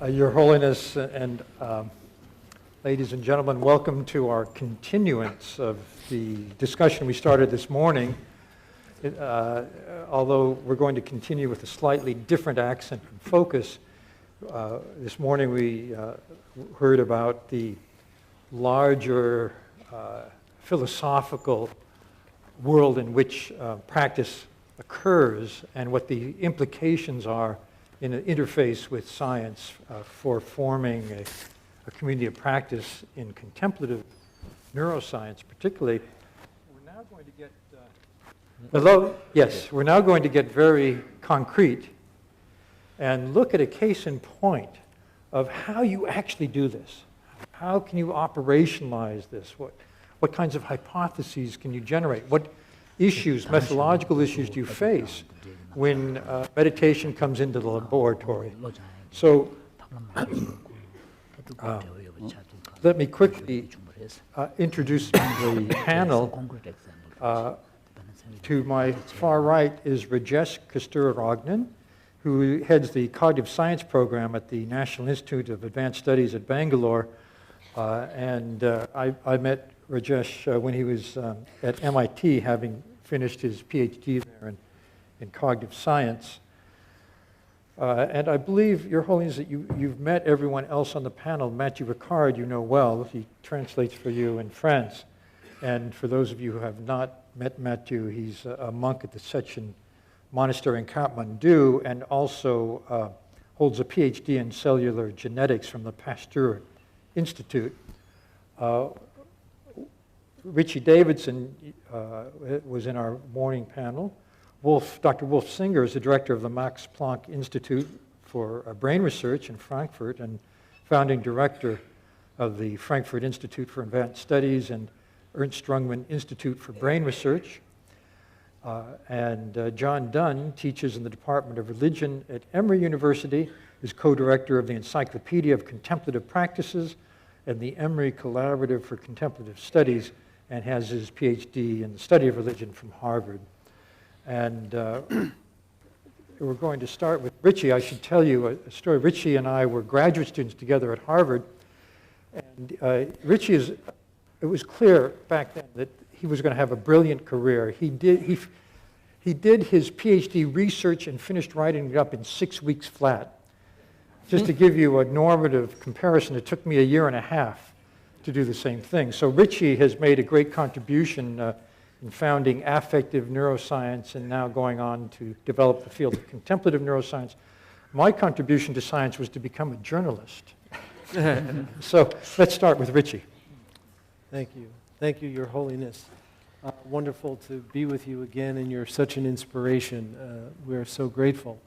Your Holiness and ladies and gentlemen, welcome to our continuance of the discussion we started this morning. Although we're going to continue with a slightly different accent and focus, this morning we heard about the larger philosophical world in which practice occurs and what the implications are in an interface with science for forming a community of practice in contemplative neuroscience, particularly. We're now going to get hello. Yes, we're now going to get very concrete and look at a case in point of how you actually do this. How can you operationalize this? What kinds of hypotheses can you generate? What issues, methodological issues do you face when meditation comes into the laboratory? So let me quickly introduce the panel. To my far right is Rajesh Kasturagnan, who heads the Cognitive Science Program at the National Institute of Advanced Studies at Bangalore. I met Rajesh when he was at MIT, having finished his PhD there in cognitive science. And I believe, Your Holiness, that you've met everyone else on the panel. Matthew Ricard, you know well. He translates for you in France. And for those of you who have not met Matthew, he's a monk at the Sechin Monastery in Kathmandu and also holds a PhD in cellular genetics from the Pasteur Institute. Richie Davidson was in our morning panel. Dr. Wolf Singer is the director of the Max Planck Institute for Brain Research in Frankfurt and founding director of the Frankfurt Institute for Advanced Studies and Ernst Strungman Institute for Brain Research. John Dunn teaches in the Department of Religion at Emory University, is co-director of the Encyclopedia of Contemplative Practices and the Emory Collaborative for Contemplative Studies, and has his PhD in the study of religion from Harvard. And we're going to start with Richie. I should tell you a story. Richie and I were graduate students together at Harvard. And Richie it was clear back then that he was going to have a brilliant career. He did his PhD research and finished writing it up in 6 weeks flat. Just to give you a normative comparison, it took me a year and a half to do the same thing. So Richie has made a great contribution in founding affective neuroscience and now going on to develop the field of contemplative neuroscience. My contribution to science was to become a journalist. So let's start with Richie. Thank you. Thank you, Your Holiness. Wonderful to be with you again, and you're such an inspiration. We're so grateful.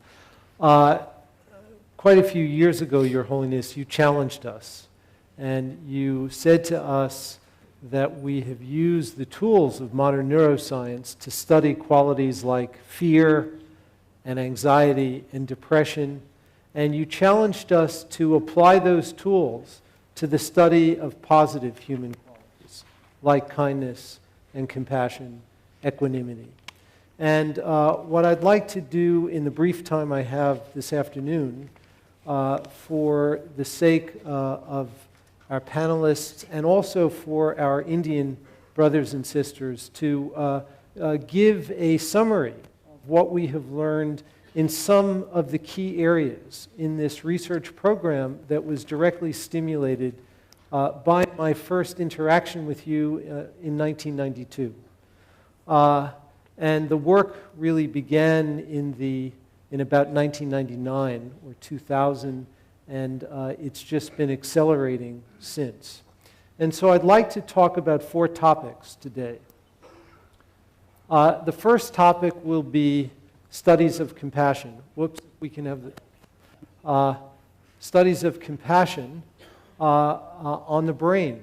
Quite a few years ago, Your Holiness, you challenged us, and you said to us that we have used the tools of modern neuroscience to study qualities like fear and anxiety and depression, and you challenged us to apply those tools to the study of positive human qualities like kindness and compassion, equanimity. And what I'd like to do in the brief time I have this afternoon, for the sake of our panelists and also for our Indian brothers and sisters, to give a summary of what we have learned in some of the key areas in this research program that was directly stimulated by my first interaction with you in 1992. And the work really began in about 1999 or 2000, and it's just been accelerating since. And so I'd like to talk about 4 topics today. The first topic will be studies of compassion. Whoops, we can have the studies of compassion on the brain.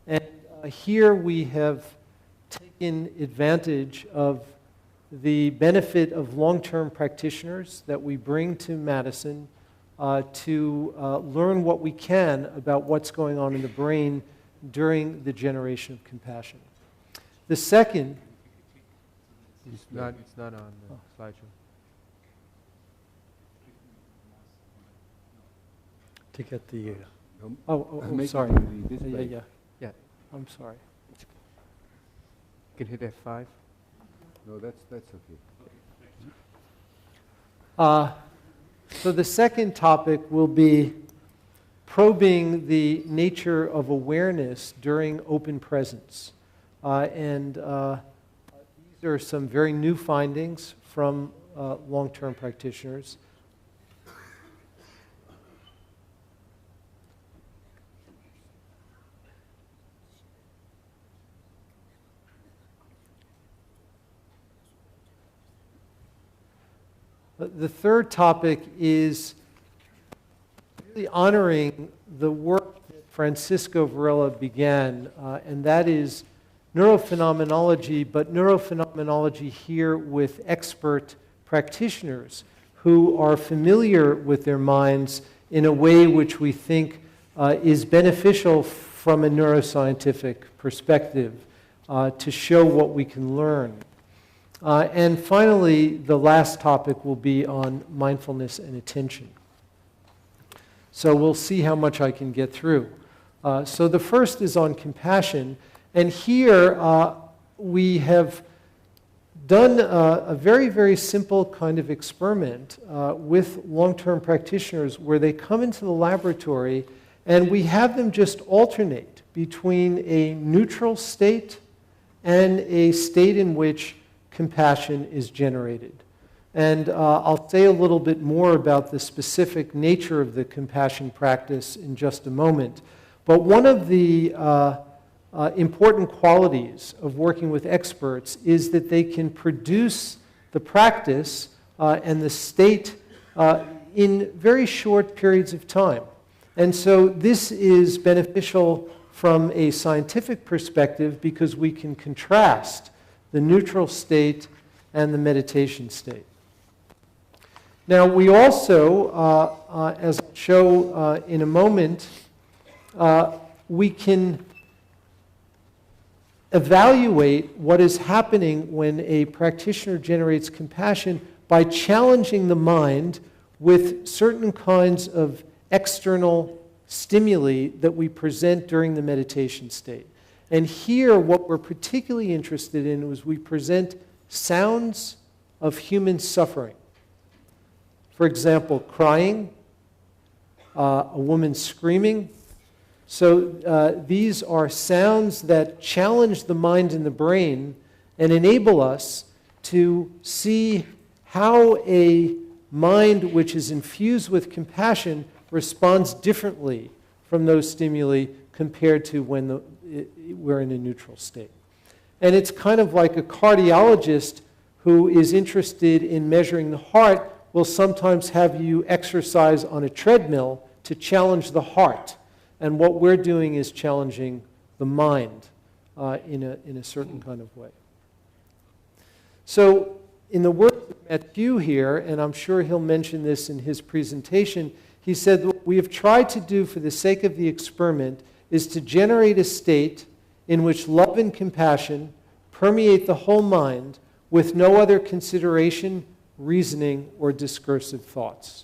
And here we have taken advantage of the benefit of long-term practitioners that we bring to Madison to learn what we can about what's going on in the brain during the generation of compassion. The second... It's not on the slideshow. to get the... Sorry. Yeah, yeah. Yeah. I'm sorry. You can hit F5. No, that's okay. So the second topic will be probing the nature of awareness during open presence. These are some very new findings from long-term practitioners. The third topic is really honoring the work that Francisco Varela began, and that is neurophenomenology, but neurophenomenology here with expert practitioners who are familiar with their minds in a way which we think is beneficial from a neuroscientific perspective to show what we can learn. And finally, the last topic will be on mindfulness and attention. So we'll see how much I can get through. So the first is on compassion. And here we have done a very, very simple kind of experiment with long-term practitioners where they come into the laboratory and we have them just alternate between a neutral state and a state in which compassion is generated. And I'll say a little bit more about the specific nature of the compassion practice in just a moment. But one of the important qualities of working with experts is that they can produce the practice and the state in very short periods of time. And so this is beneficial from a scientific perspective because we can contrast the neutral state and the meditation state. Now we also, as I'll show in a moment, we can evaluate what is happening when a practitioner generates compassion by challenging the mind with certain kinds of external stimuli that we present during the meditation state. And here, what we're particularly interested in is we present sounds of human suffering. For example, crying, a woman screaming. So these are sounds that challenge the mind and the brain and enable us to see how a mind which is infused with compassion responds differently from those stimuli compared to when we're in a neutral state. And it's kind of like a cardiologist who is interested in measuring the heart will sometimes have you exercise on a treadmill to challenge the heart. And what we're doing is challenging the mind in a certain kind of way. So in the words of Matthew here, and I'm sure he'll mention this in his presentation, he said, what we have tried to do for the sake of the experiment is to generate a state in which love and compassion permeate the whole mind with no other consideration, reasoning, or discursive thoughts.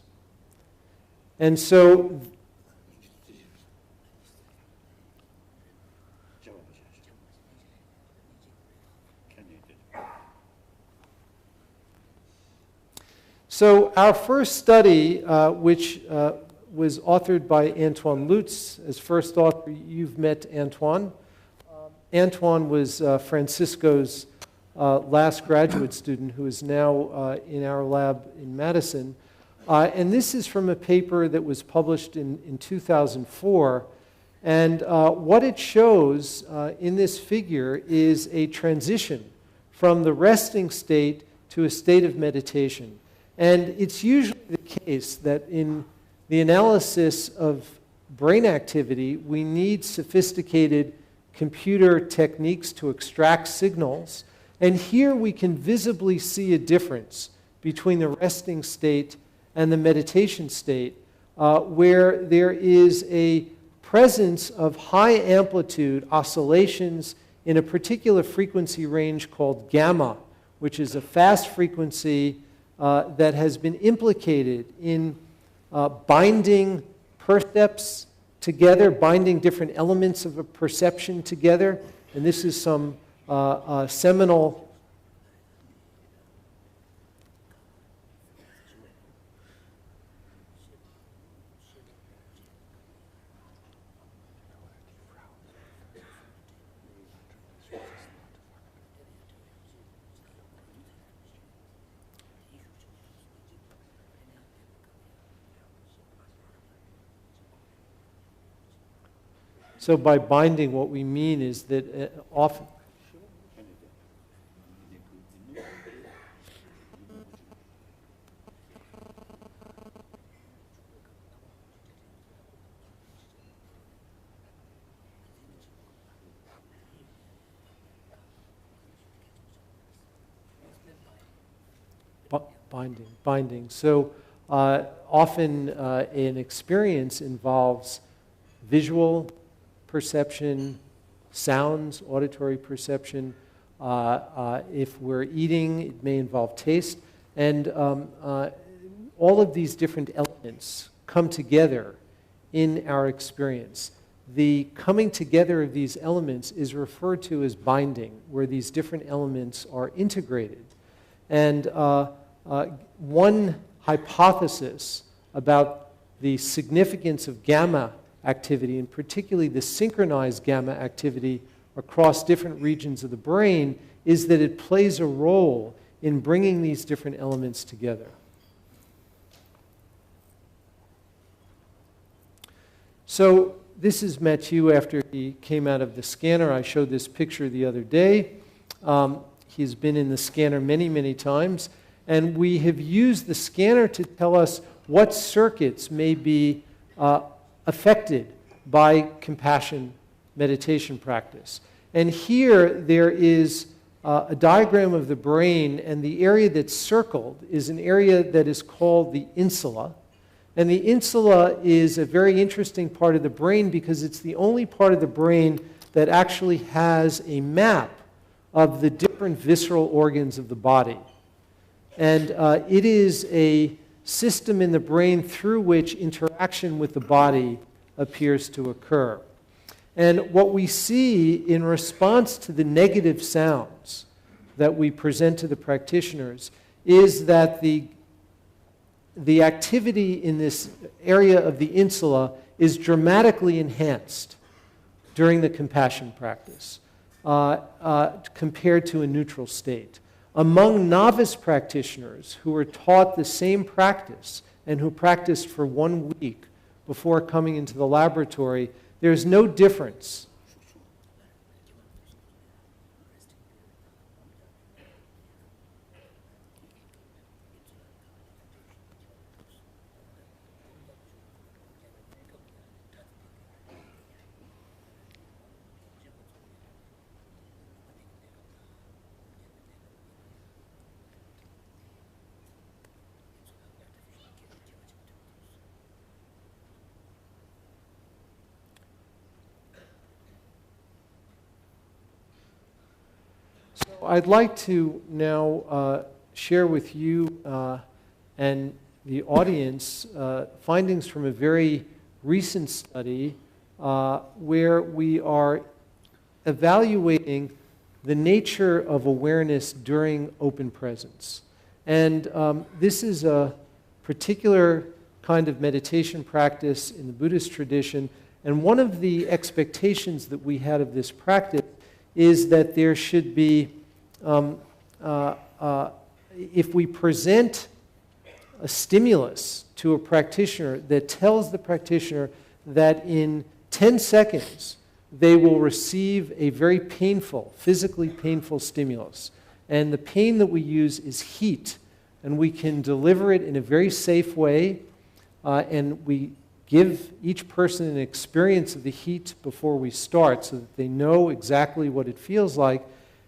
And so our first study, which was authored by Antoine Lutz as first author. You've met Antoine. Antoine was Francisco's last graduate student who is now in our lab in Madison. And this is from a paper that was published in 2004. And what it shows in this figure is a transition from the resting state to a state of meditation. And it's usually the case that in the analysis of brain activity, we need sophisticated computer techniques to extract signals. And here we can visibly see a difference between the resting state and the meditation state, where there is a presence of high amplitude oscillations in a particular frequency range called gamma, which is a fast frequency that has been implicated in binding percepts together, binding different elements of a perception together. And this is some seminal So by binding, what we mean is that often... Binding. So often an experience involves visual perception, sounds, auditory perception. If we're eating, it may involve taste. And all of these different elements come together in our experience. The coming together of these elements is referred to as binding, where these different elements are integrated. And one hypothesis about the significance of gamma activity, and particularly the synchronized gamma activity across different regions of the brain, is that it plays a role in bringing these different elements together. So this is Mathieu after he came out of the scanner. I showed this picture the other day. He's been in the scanner many, many times. And we have used the scanner to tell us what circuits may be affected by compassion meditation practice. And here there is a diagram of the brain, and the area that's circled is an area that is called the insula. And the insula is a very interesting part of the brain because it's the only part of the brain that actually has a map of the different visceral organs of the body. And it is a system in the brain through which interaction with the body appears to occur. And what we see in response to the negative sounds that we present to the practitioners is that the activity in this area of the insula is dramatically enhanced during the compassion practice compared to a neutral state. Among novice practitioners who were taught the same practice and who practiced for 1 week before coming into the laboratory, there's no difference. I'd like to now share with you and the audience findings from a very recent study where we are evaluating the nature of awareness during open presence. And this is a particular kind of meditation practice in the Buddhist tradition. And one of the expectations that we had of this practice is that there should be if we present a stimulus to a practitioner that tells the practitioner that in 10 seconds they will receive a very painful, physically painful stimulus. And the pain that we use is heat. And we can deliver it in a very safe way. And we give each person an experience of the heat before we start so that they know exactly what it feels like.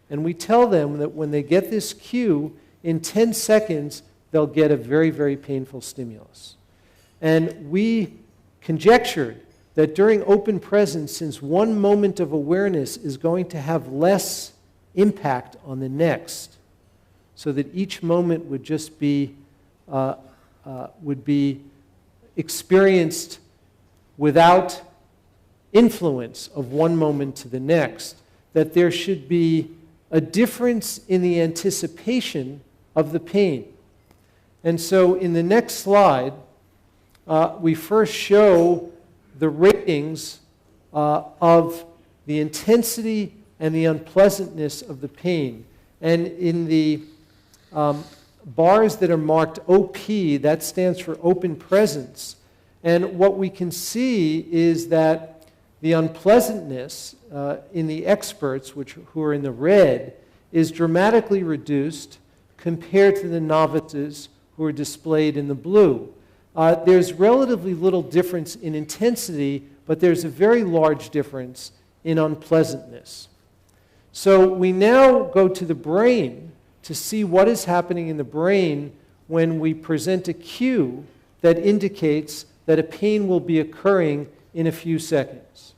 And we tell them that when they get this cue, in 10 seconds, they'll get a very, very painful stimulus. And we conjectured that during open presence, since one moment of awareness is going to have less impact on the next, so that each moment would just be, experienced without influence of one moment to the next, that there should be a difference in the anticipation of the pain. And so in the next slide, we first show the ratings of the intensity and the unpleasantness of the pain. And in the bars that are marked OP, that stands for open presence. And what we can see is that the unpleasantness in the experts, who are in the red, is dramatically reduced compared to the novices who are displayed in the blue. There's relatively little difference in intensity, but there's a very large difference in unpleasantness. So we now go to the brain to see what is happening in the brain when we present a cue that indicates that a pain will be occurring in a few seconds.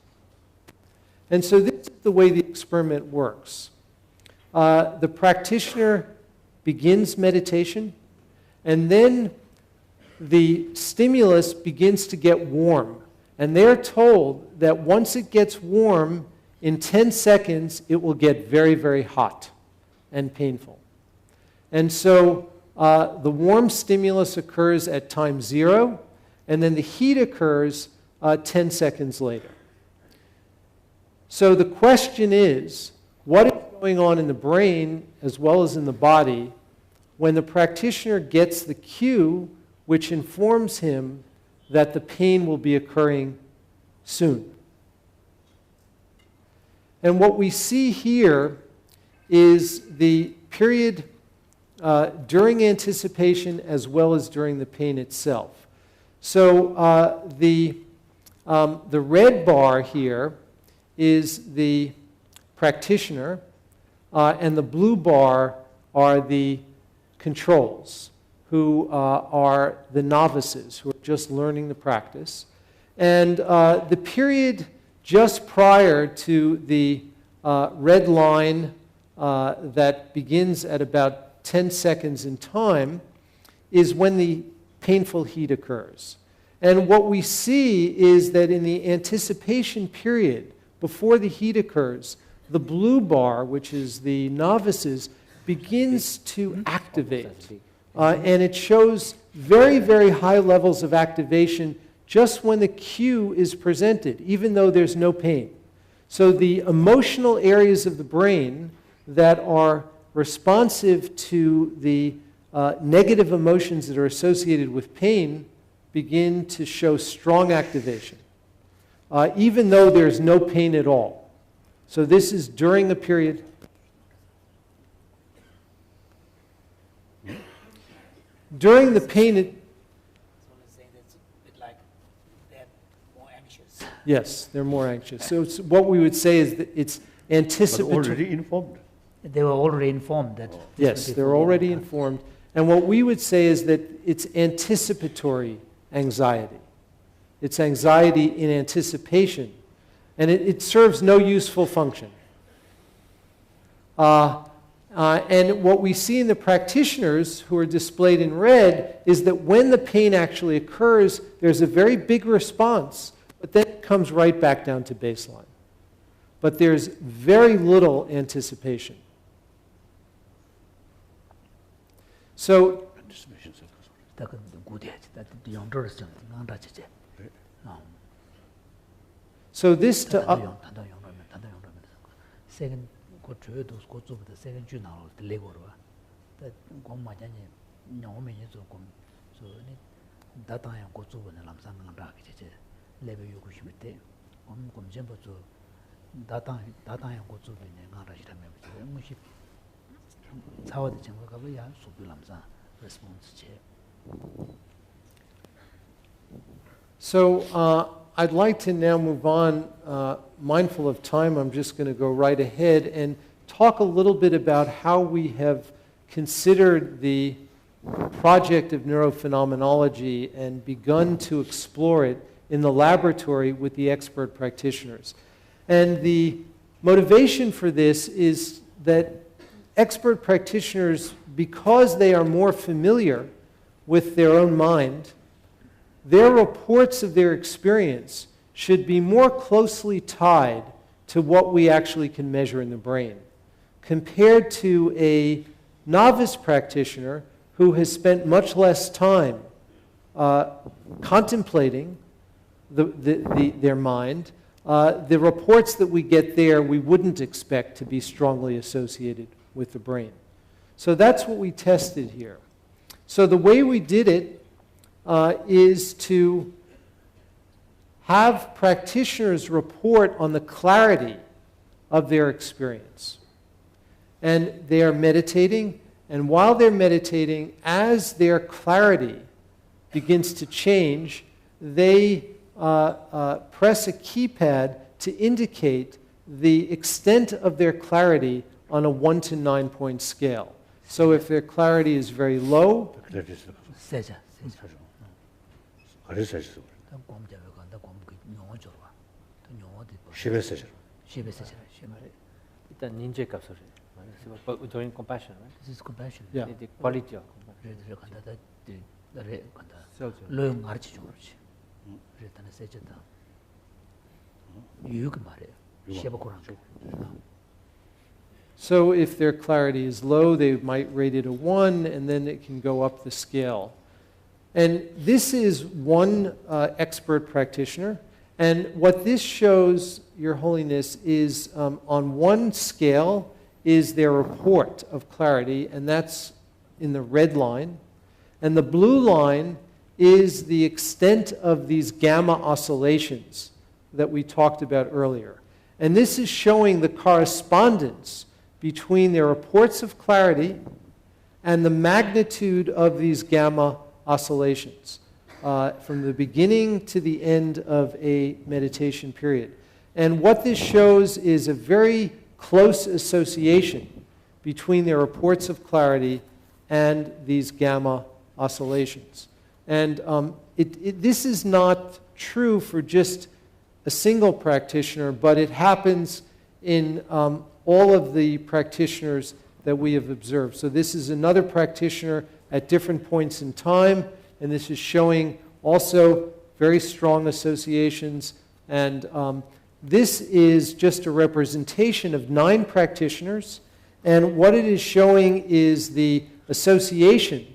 And so this is the way the experiment works. The practitioner begins meditation, and then the stimulus begins to get warm. And they're told that once it gets warm, in 10 seconds, it will get very, very hot and painful. And so the warm stimulus occurs at time 0, and then the heat occurs 10 seconds later. So the question is, what is going on in the brain as well as in the body when the practitioner gets the cue which informs him that the pain will be occurring soon? And what we see here is the period during anticipation as well as during the pain itself. So the red bar here is the practitioner, and the blue bar are the controls, who are the novices, who are just learning the practice. And the period just prior to the red line that begins at about 10 seconds in time is when the painful heat occurs. And what we see is that in the anticipation period, before the heat occurs, the blue bar, which is the novices, begins to activate. And it shows very, very high levels of activation just when the cue is presented, even though there's no pain. So the emotional areas of the brain that are responsive to the negative emotions that are associated with pain begin to show strong activation, even though there's no pain at all. So this is during the period. During the pain, yes, they're more anxious. So what we would say is that it's anticipatory. But already informed. They were already informed that. Yes, they're already informed. And what we would say is that it's anticipatory anxiety. It's anxiety in anticipation. And it serves no useful function. And what we see in the practitioners who are displayed in red is that when the pain actually occurs, there's a very big response, but then it comes right back down to baseline. But there's very little anticipation. So, so this to So I'd like to now move on, mindful of time, I'm just going to go right ahead and talk a little bit about how we have considered the project of neurophenomenology and begun to explore it in the laboratory with the expert practitioners. And the motivation for this is that expert practitioners, because they are more familiar with their own mind, their reports of their experience should be more closely tied to what we actually can measure in the brain, compared to a novice practitioner who has spent much less time contemplating their mind. The reports that we get there, we wouldn't expect to be strongly associated with the brain. So that's what we tested here. So the way we did it is to have practitioners report on the clarity of their experience. And they are meditating, and while they're meditating, as their clarity begins to change, they press a keypad to indicate the extent of their clarity on a 1 to 9 point scale. So if their clarity is very low, 세자. 그래서 했어. 곰자가 간다 곰그 영어 줘봐. 또 영어도 봐. 10에서 10에서 일단 ninja 값을 but during compassion, right? This is compassion. Yeah. The quality of compassion. 그래 간다. 그래 간다. Self. 로용 가르치 줘 그렇지. 그랬다는 세자다. 유그 말이에요. 시바고랑. so if their clarity is low, they might rate it a 1, and then it can go up the scale. And this is one expert practitioner. And what this shows, Your Holiness, is on one scale is their report of clarity, and that's in the red line. And the blue line is the extent of these gamma oscillations that we talked about earlier. And this is showing the correspondence between their reports of clarity and the magnitude of these gamma oscillations from the beginning to the end of a meditation period. And what this shows is a very close association between their reports of clarity and these gamma oscillations. And this is not true for just a single practitioner, but it happens in all of the practitioners that we have observed. So this is another practitioner at different points in time, and this is showing also very strong associations. And this is just a representation of 9 practitioners, and what it is showing is the association,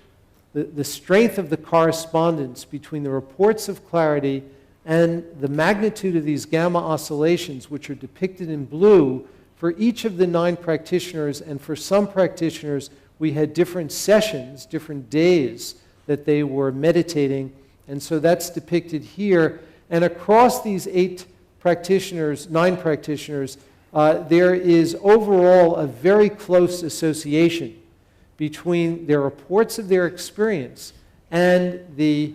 the strength of the correspondence between the reports of clarity and the magnitude of these gamma oscillations, which are depicted in blue for each of the 9 practitioners. And for some practitioners, we had different sessions, different days that they were meditating. And so that's depicted here. And across these 8 practitioners, 9 practitioners, there is overall a very close association between their reports of their experience and the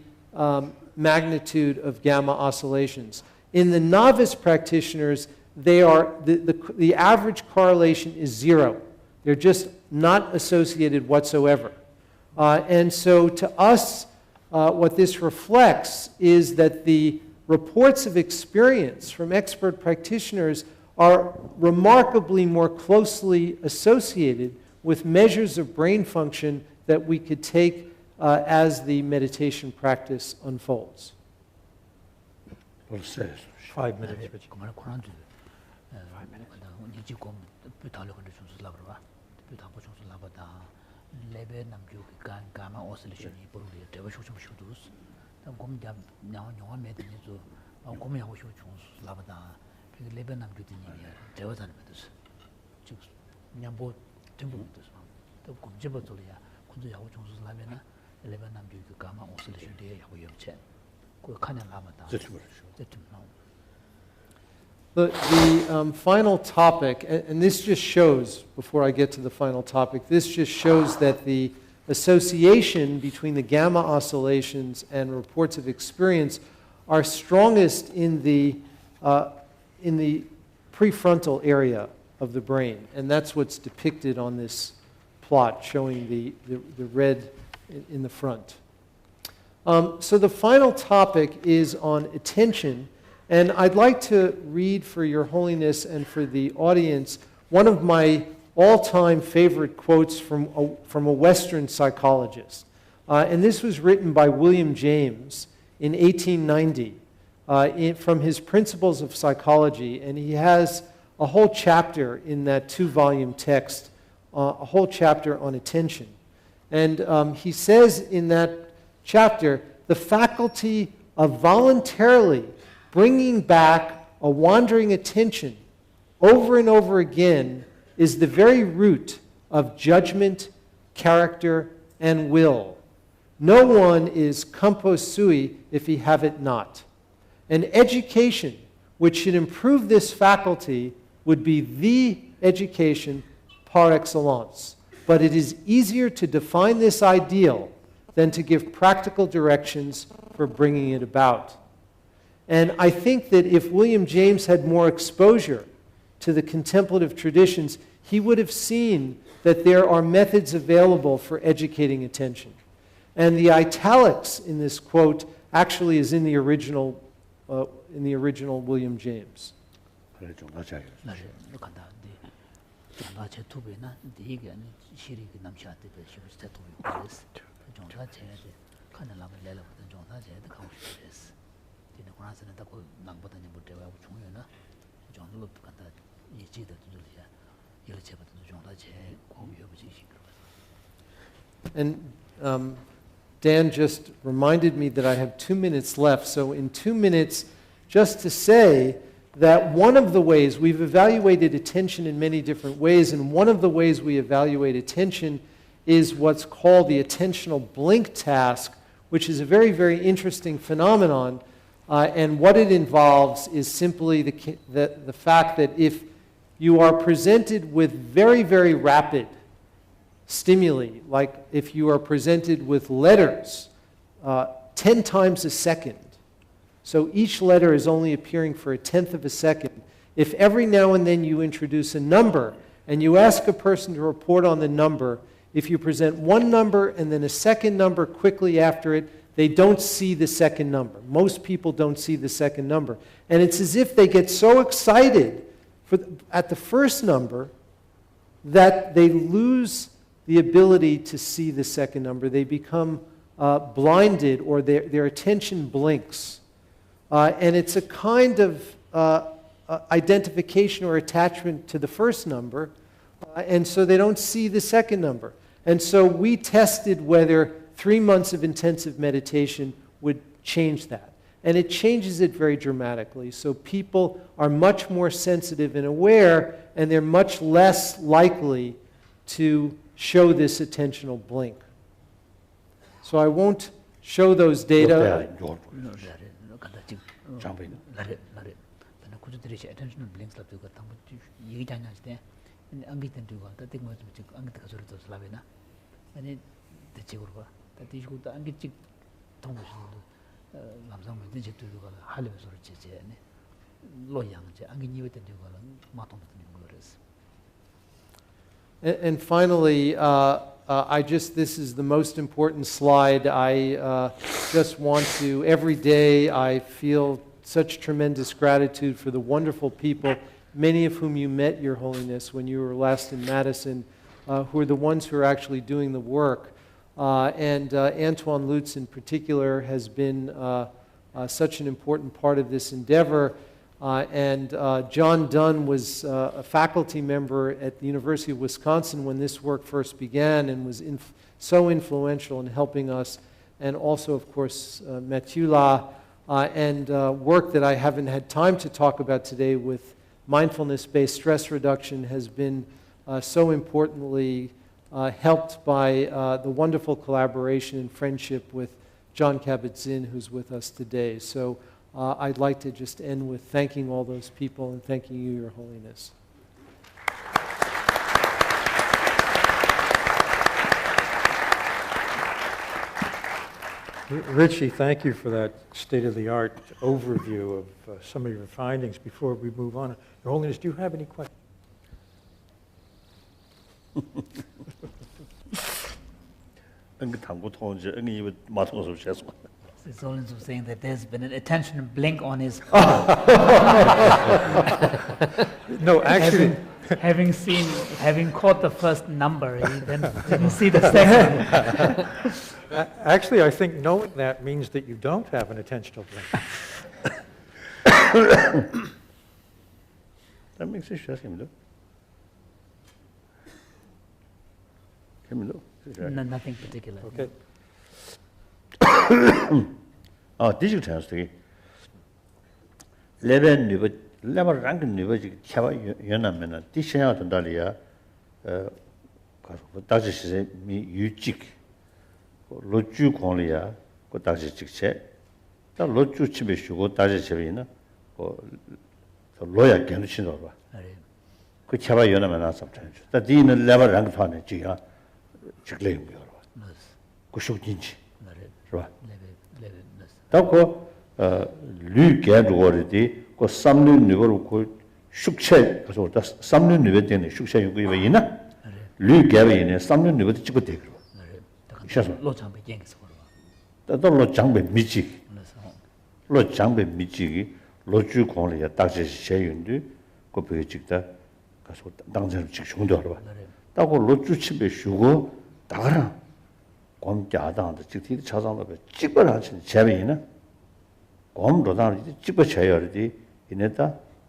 magnitude of gamma oscillations. In the novice practitioners, the average correlation is 0. They're just not associated whatsoever. And so to us, what this reflects is that the reports of experience from expert practitioners are remarkably more closely associated with measures of brain function that we could take as the meditation practice unfolds. 5 minutes. Richard. 그말 고난주. 5 minutes. 이제 곰 비탈로 근데 좀 슬라버와. 비타고 좀 슬라버다. 레벨 남주 간 가마 오슬레이션이 버르리 대버 쇼좀 쇼도스. 곰 잡 영화 매드니죠. 곰이 하고 쇼 좀 슬라버다. 그 레벨 남주 되니야. 대화하는 거듯. 즉 그냥 뭐 전부부터 또 곰집어들이야. 군도 하고 좀 슬라면은 레벨 남주 그 가마 오슬레이션 돼 하고 옆체. 그 칸에 남았다. The final topic, and this just shows, before I get to the final topic, this just shows that the association between the gamma oscillations and reports of experience are strongest in the prefrontal area of the brain. And that's what's depicted on this plot, showing the red in the front. So the final topic is on attention. And I'd like to read for Your Holiness and for the audience one of my all-time favorite quotes from a Western psychologist. And this was written by William James in 1890 from his Principles of Psychology, and he has a whole chapter in that 2-volume text, a whole chapter on attention. And he says in that chapter, the faculty of voluntarily bringing back a wandering attention over and over again is the very root of judgment, character, and will. No one is compos sui if he have it not. And education, which should improve this faculty, would be the education par excellence. But it is easier to define this ideal than to give practical directions for bringing it about. And I think that if William James had more exposure to the contemplative traditions, he would have seen that there are methods available for educating attention. And the italics in this quote actually is in the original William James. And Dan just reminded me that I have 2 minutes left. So in 2 minutes, just to say that one of the ways we've evaluated attention in many different ways, and one of the ways we evaluate attention is what's called the attentional blink task, which is a very, very interesting phenomenon. And what it involves is simply the fact that if you are presented with very, very rapid stimuli, like if you are presented with letters 10 times a second, so each letter is only appearing for 1/10 of a second. If every now and then you introduce a number and you ask a person to report on the number, if you present one number and then a second number quickly after it, they don't see the second number. Most people don't see the second number. And it's as if they get so excited at the first number that they lose the ability to see the second number. They become blinded, or their attention blinks. And it's a kind of identification or attachment to the first number, and so they don't see the second number. And so we tested whether 3 months of intensive meditation would change that. And it changes it very dramatically. So people are much more sensitive and aware, and they're much less likely to show this attentional blink. So I won't show those data. And finally, this is the most important slide. I just want to, every day I feel such tremendous gratitude for the wonderful people, many of whom you met, Your Holiness, when you were last in Madison, who are the ones who are actually doing the work. And Antoine Lutz in particular has been such an important part of this endeavor. And John Dunn was a faculty member at the University of Wisconsin when this work first began, and was so influential in helping us. And also, of course, Mathieu and work that I haven't had time to talk about today with mindfulness-based stress reduction has been so importantly helped by the wonderful collaboration and friendship with John Kabat-Zinn, who's with us today. So I'd like to just end with thanking all those people and thanking you, Your Holiness. Richie, thank you for that state-of-the-art overview of some of your findings. Before we move on, Your Holiness, do you have any questions? His Holiness was saying that there's been an attention blink on his No, actually, having caught the first number, he then didn't see the second. Actually, I think knowing that means that you don't have an attentional brain. That makes sense. Nothing particular. Okay. Digital transfer. Level rank nivel chava yonamena. Dishaya Dalia Daji mi Yujik Loju Kolia, go Daji Chichet. The Loju Chibishu go Daji Chavina or the lawyer Ganuchinova. Could chava yonamena sometimes. The dean level rank fan Gia Chiclay. Kushukinchi. Tako Lu Gad already go some new nivel could shukche, so that's some new nivel in Shuksha Yugina. Lu Gavin, some new nivel Chicote. That don't look jump with Michi. Look jump with Michi, Loju Conley, a Dutch Shayundu, go pay Chicta, Danzer Chichundor. Tako Loju Chibe Shugo, Dara. Gom Jadan, the Chiti Chazan of a cheaper Chavina. Gom Rodan, cheaper charity in it,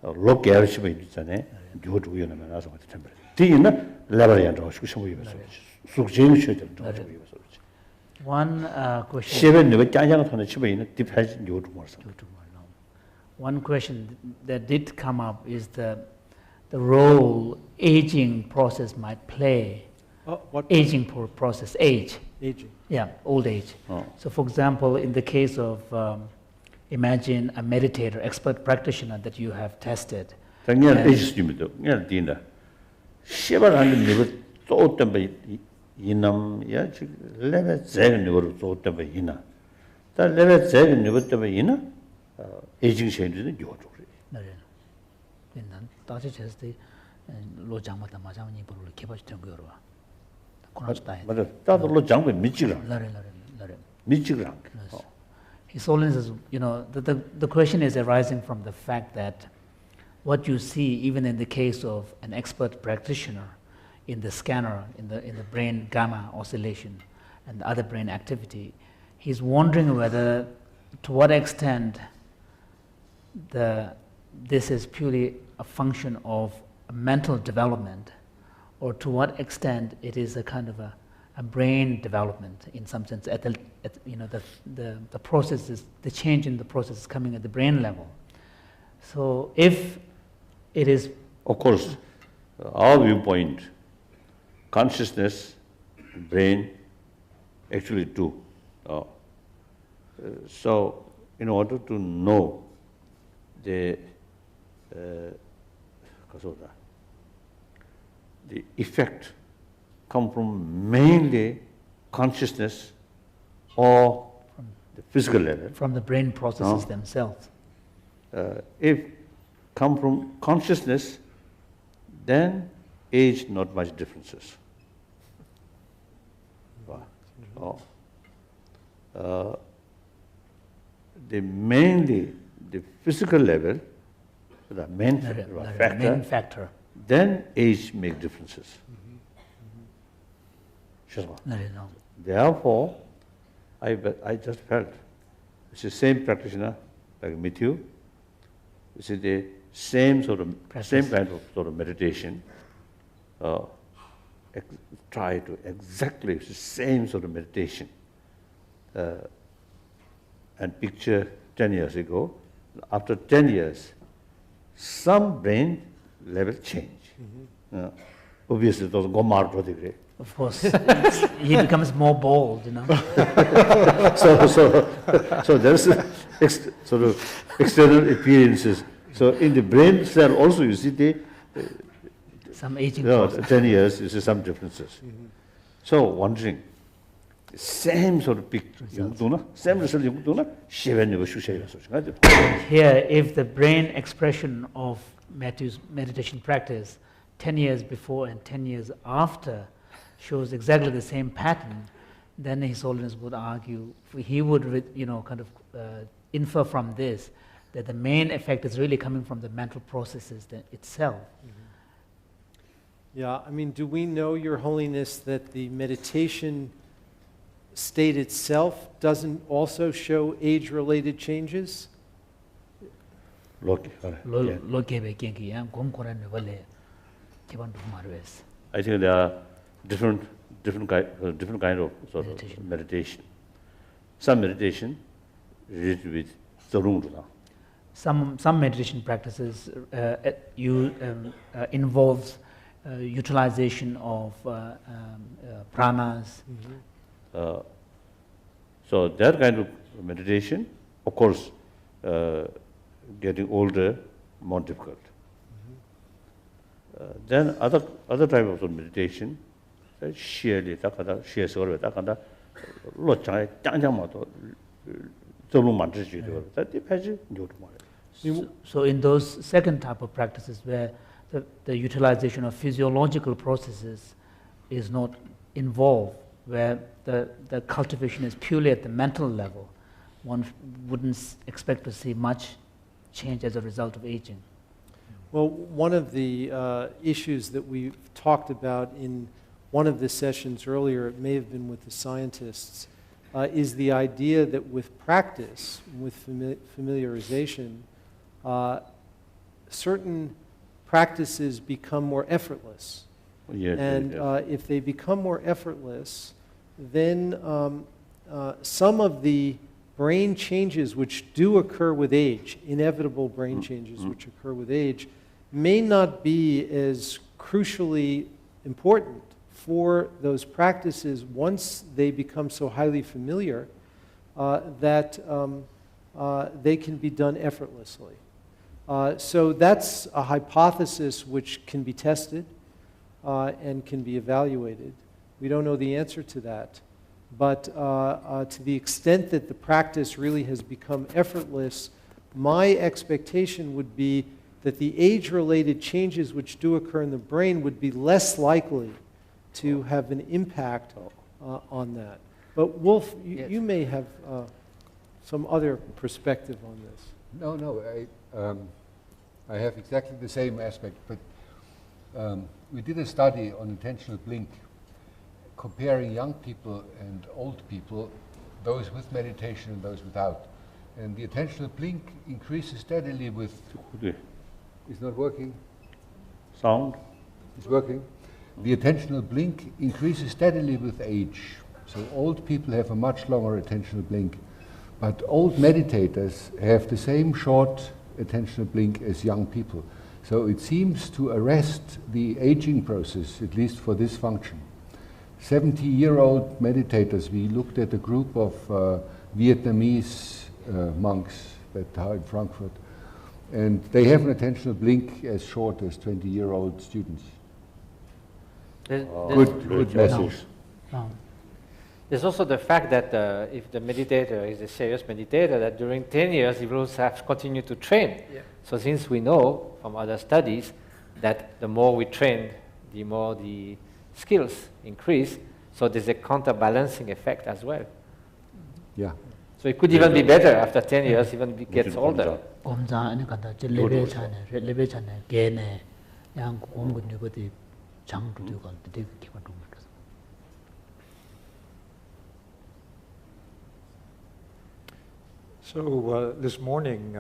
look garish by Dutane, do to Unum and other temper. Tina, Lavarian Rosh, which we were One question. Seven never giant on the Chibin, deep has due to more. One question that did come up is the role aging process might play. What Aging process, age. aging? Yeah, old age. Oh. So for example, in the case of, imagine a meditator, expert practitioner that you have tested. Tangian age stupid, near dinner. Shiver and never thought them by Inam, yet, level 7 never thought them by Ina. That level 7 never to be Ina, aging changes in your 다시 제스티 로장마다 마장이 부르를 개발했던 거로. But that's a jump with Michigan. Michigan. His Holiness is, the question is arising from the fact that what you see, even in the case of an expert practitioner, in the scanner, in the brain gamma oscillation and the other brain activity, he's wondering whether, to what extent, this is purely a function of mental development, or to what extent it is a kind of a brain development in some sense. The process is, the change in the process is coming at the brain level. So if it is, of course, our viewpoint, consciousness, brain, actually do. So, in order to know the effect come from mainly consciousness or the physical level. From the brain processes themselves. If come from consciousness, then age not much differences. Mainly the physical level, the main factor, then age make differences. Therefore, I just felt it's the same practitioner like with you. It's the same sort of same kind of sort of meditation. Try to exactly it's the same sort of meditation. And picture 10 years ago. After 10 years, some brain level change. Obviously, those go more degree. Of course, he becomes more bold, So there's sort of external appearances. So in the brain cell also, you see some aging process. 10 years, you see some differences. So wondering, same sort of picture, same result, here, if the brain expression of Matthew's meditation practice 10 years before and 10 years after shows exactly the same pattern, then His Holiness would argue, he would infer from this that the main effect is really coming from the mental processes itself. Yeah, I mean, do we know, Your Holiness, that the meditation state itself doesn't also show age-related changes? Look, lo kebe kengi yang gom koran wale keban du marwes. I think there are different kind of sort of meditation. Some meditation related with zarung. Some meditation practices involves utilization of pranas. So that kind of meditation, of course, getting older, more difficult. Then other type of meditation, share sort of lot that depends. So in those second type of practices where the utilization of physiological processes is not involved, where the cultivation is purely at the mental level, one wouldn't expect to see much change as a result of aging. Well, one of the issues that we've talked about in one of the sessions earlier, it may have been with the scientists, is the idea that with practice, with familiarization, certain practices become more effortless. And if they become more effortless, then some of the brain changes which do occur with age, inevitable brain changes which occur with age, may not be as crucially important for those practices once they become so highly familiar that they can be done effortlessly. So that's a hypothesis which can be tested and can be evaluated. We don't know the answer to that. But to the extent that the practice really has become effortless, my expectation would be that the age-related changes which do occur in the brain would be less likely to have an impact on that. But Wolf, you may have some other perspective on this. No, I have exactly the same aspect, but we did a study on intentional blink, comparing young people and old people, those with meditation and those without. And the attentional blink increases steadily with... It's not working? Sound? It's working. The attentional blink increases steadily with age. So old people have a much longer attentional blink. But old meditators have the same short attentional blink as young people. So it seems to arrest the aging process, at least for this function. 70-year-old meditators, we looked at a group of Vietnamese monks that are in Frankfurt, and they have an attentional blink as short as 20-year-old students. Good message. There's also the fact that if the meditator is a serious meditator, that during 10 years he will have to continue to train. Yeah. So since we know from other studies that the more we train, the more the skills increase, so there's a counterbalancing effect as well. Yeah. So it could even be better after 10 years, even gets older. So this morning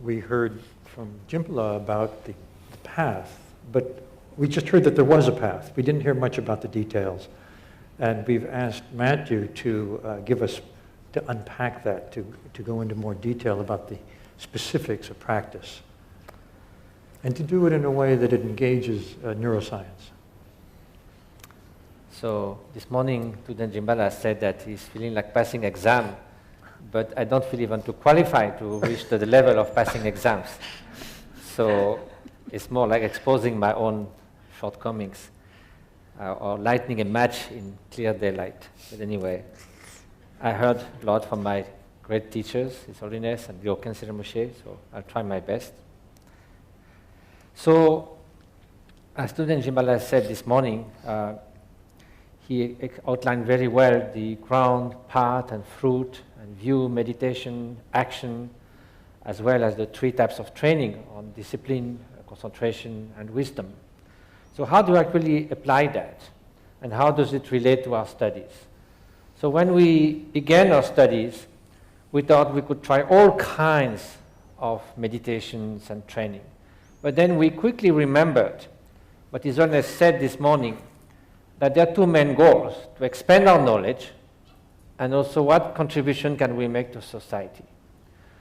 we heard from Jimpala about the path, but we just heard that there was a path. We didn't hear much about the details. And we've asked Matthew to to unpack that, to go into more detail about the specifics of practice, and to do it in a way that it engages neuroscience. So this morning, Tudun Jimbala said that he's feeling like passing exam, but I don't feel even to qualify to reach to the level of passing exams. So it's more like exposing my own shortcomings or lighting a match in clear daylight. But anyway, I heard a lot from my great teachers, His Holiness and Gyoken Moshe, so I'll try my best. So, as Tudun Jimbala said this morning, he outlined very well the ground, path, and fruit, and view, meditation, action, as well as the 3 types of training on discipline, concentration, and wisdom. So how do I actually apply that? And how does it relate to our studies? So when we began our studies, we thought we could try all kinds of meditations and training. But then we quickly remembered what Isone said this morning, that there are two main goals: to expand our knowledge, and also what contribution can we make to society.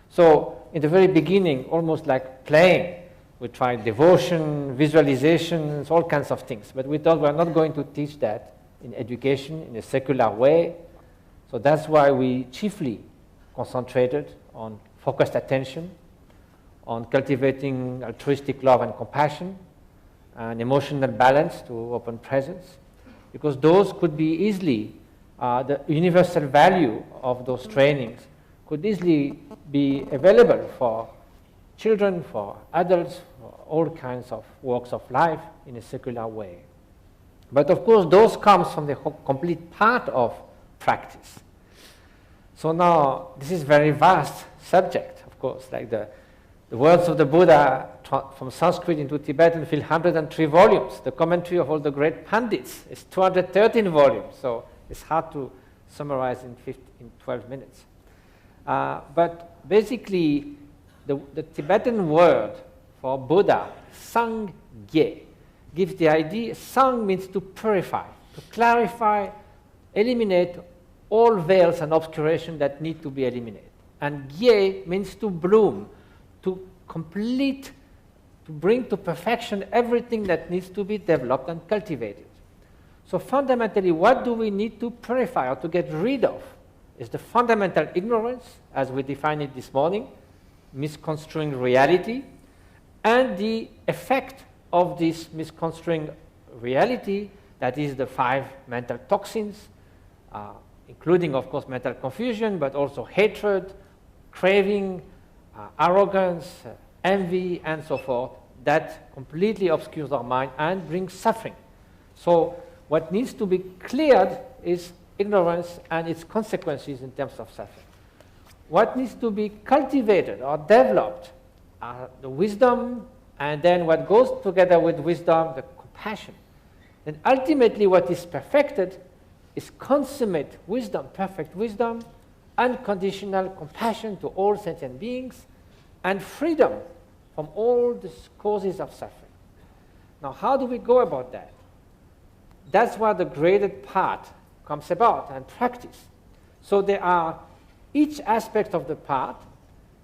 So in the very beginning, almost like playing, we tried devotion, visualizations, all kinds of things. But we thought we're not going to teach that in education in a secular way. So that's why we chiefly concentrated on focused attention, on cultivating altruistic love and compassion, and emotional balance to open presence, because those could be easily, the universal value of those trainings could easily be available for children, for adults, for all kinds of walks of life in a secular way. But of course, those comes from the complete part of practice. So now, this is a very vast subject, of course, like the words of the Buddha from Sanskrit into Tibetan fill 103 volumes. The commentary of all the great pandits is 213 volumes, so it's hard to summarize in 12 minutes. But basically, the Tibetan word for Buddha, Sangye, gives the idea. Sang means to purify, to clarify, eliminate all veils and obscuration that need to be eliminated. And Gye means to bloom, to complete, to bring to perfection everything that needs to be developed and cultivated. So fundamentally, what do we need to purify or to get rid of? Is the fundamental ignorance, as we defined it this morning, misconstruing reality, and the effect of this misconstruing reality, that is the 5 mental toxins, including, of course, mental confusion, but also hatred, craving, arrogance, envy, and so forth, that completely obscures our mind and brings suffering. So what needs to be cleared is ignorance and its consequences in terms of suffering. What needs to be cultivated or developed are the wisdom, and then what goes together with wisdom, the compassion. And ultimately what is perfected is consummate wisdom, perfect wisdom, unconditional compassion to all sentient beings, and freedom from all the causes of suffering. Now, how do we go about that? That's where the graded part comes about, and practice. So there are, each aspect of the part,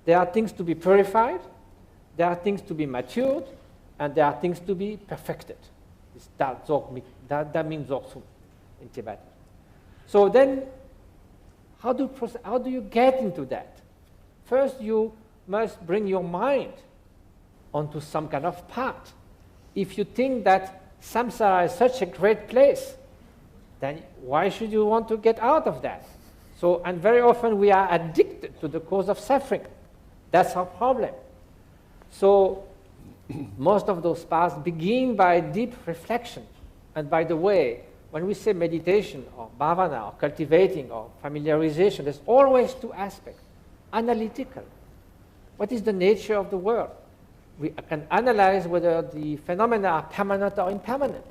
there are things to be purified, there are things to be matured, and there are things to be perfected. That means Dzogchen in Tibetan. So then, how do you get into that? First, you must bring your mind onto some kind of path. If you think that samsara is such a great place, then why should you want to get out of that? So, and very often we are addicted to the cause of suffering. That's our problem. So most of those paths begin by deep reflection. And by the way, when we say meditation or bhavana or cultivating or familiarization, there's always 2 aspects. Analytical. What is the nature of the world? We can analyze whether the phenomena are permanent or impermanent.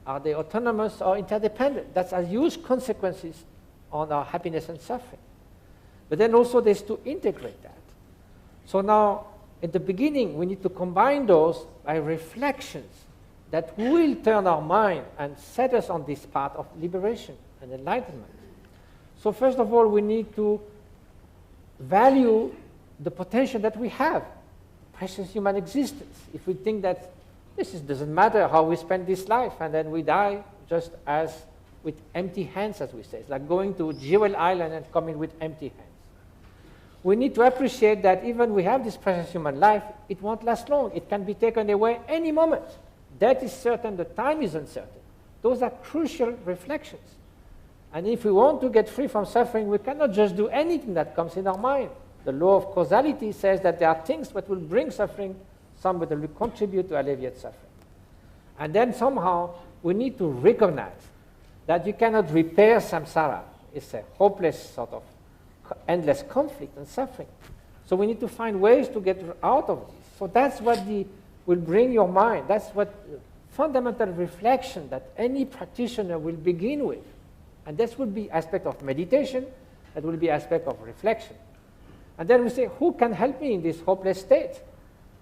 Are they autonomous or interdependent? That has huge consequences on our happiness and suffering. But then also there's to integrate that. So now, at the beginning, we need to combine those by reflections that will turn our mind and set us on this path of liberation and enlightenment. So first of all, we need to value the potential that we have, precious human existence. If we think that doesn't matter how we spend this life, and then we die just as with empty hands, as we say. It's like going to Jewel Island and coming with empty hands. We need to appreciate that even we have this precious human life, it won't last long. It can be taken away any moment. That is certain, the time is uncertain. Those are crucial reflections. And if we want to get free from suffering, we cannot just do anything that comes in our mind. The law of causality says that there are things that will bring suffering, some that will contribute to alleviate suffering. And then somehow we need to recognize that you cannot repair samsara. It's a hopeless sort of endless conflict and suffering. So we need to find ways to get out of this. So that's what will bring your mind. That's what fundamental reflection that any practitioner will begin with. And this would be aspect of meditation, that will be aspect of reflection. And then we say, who can help me in this hopeless state?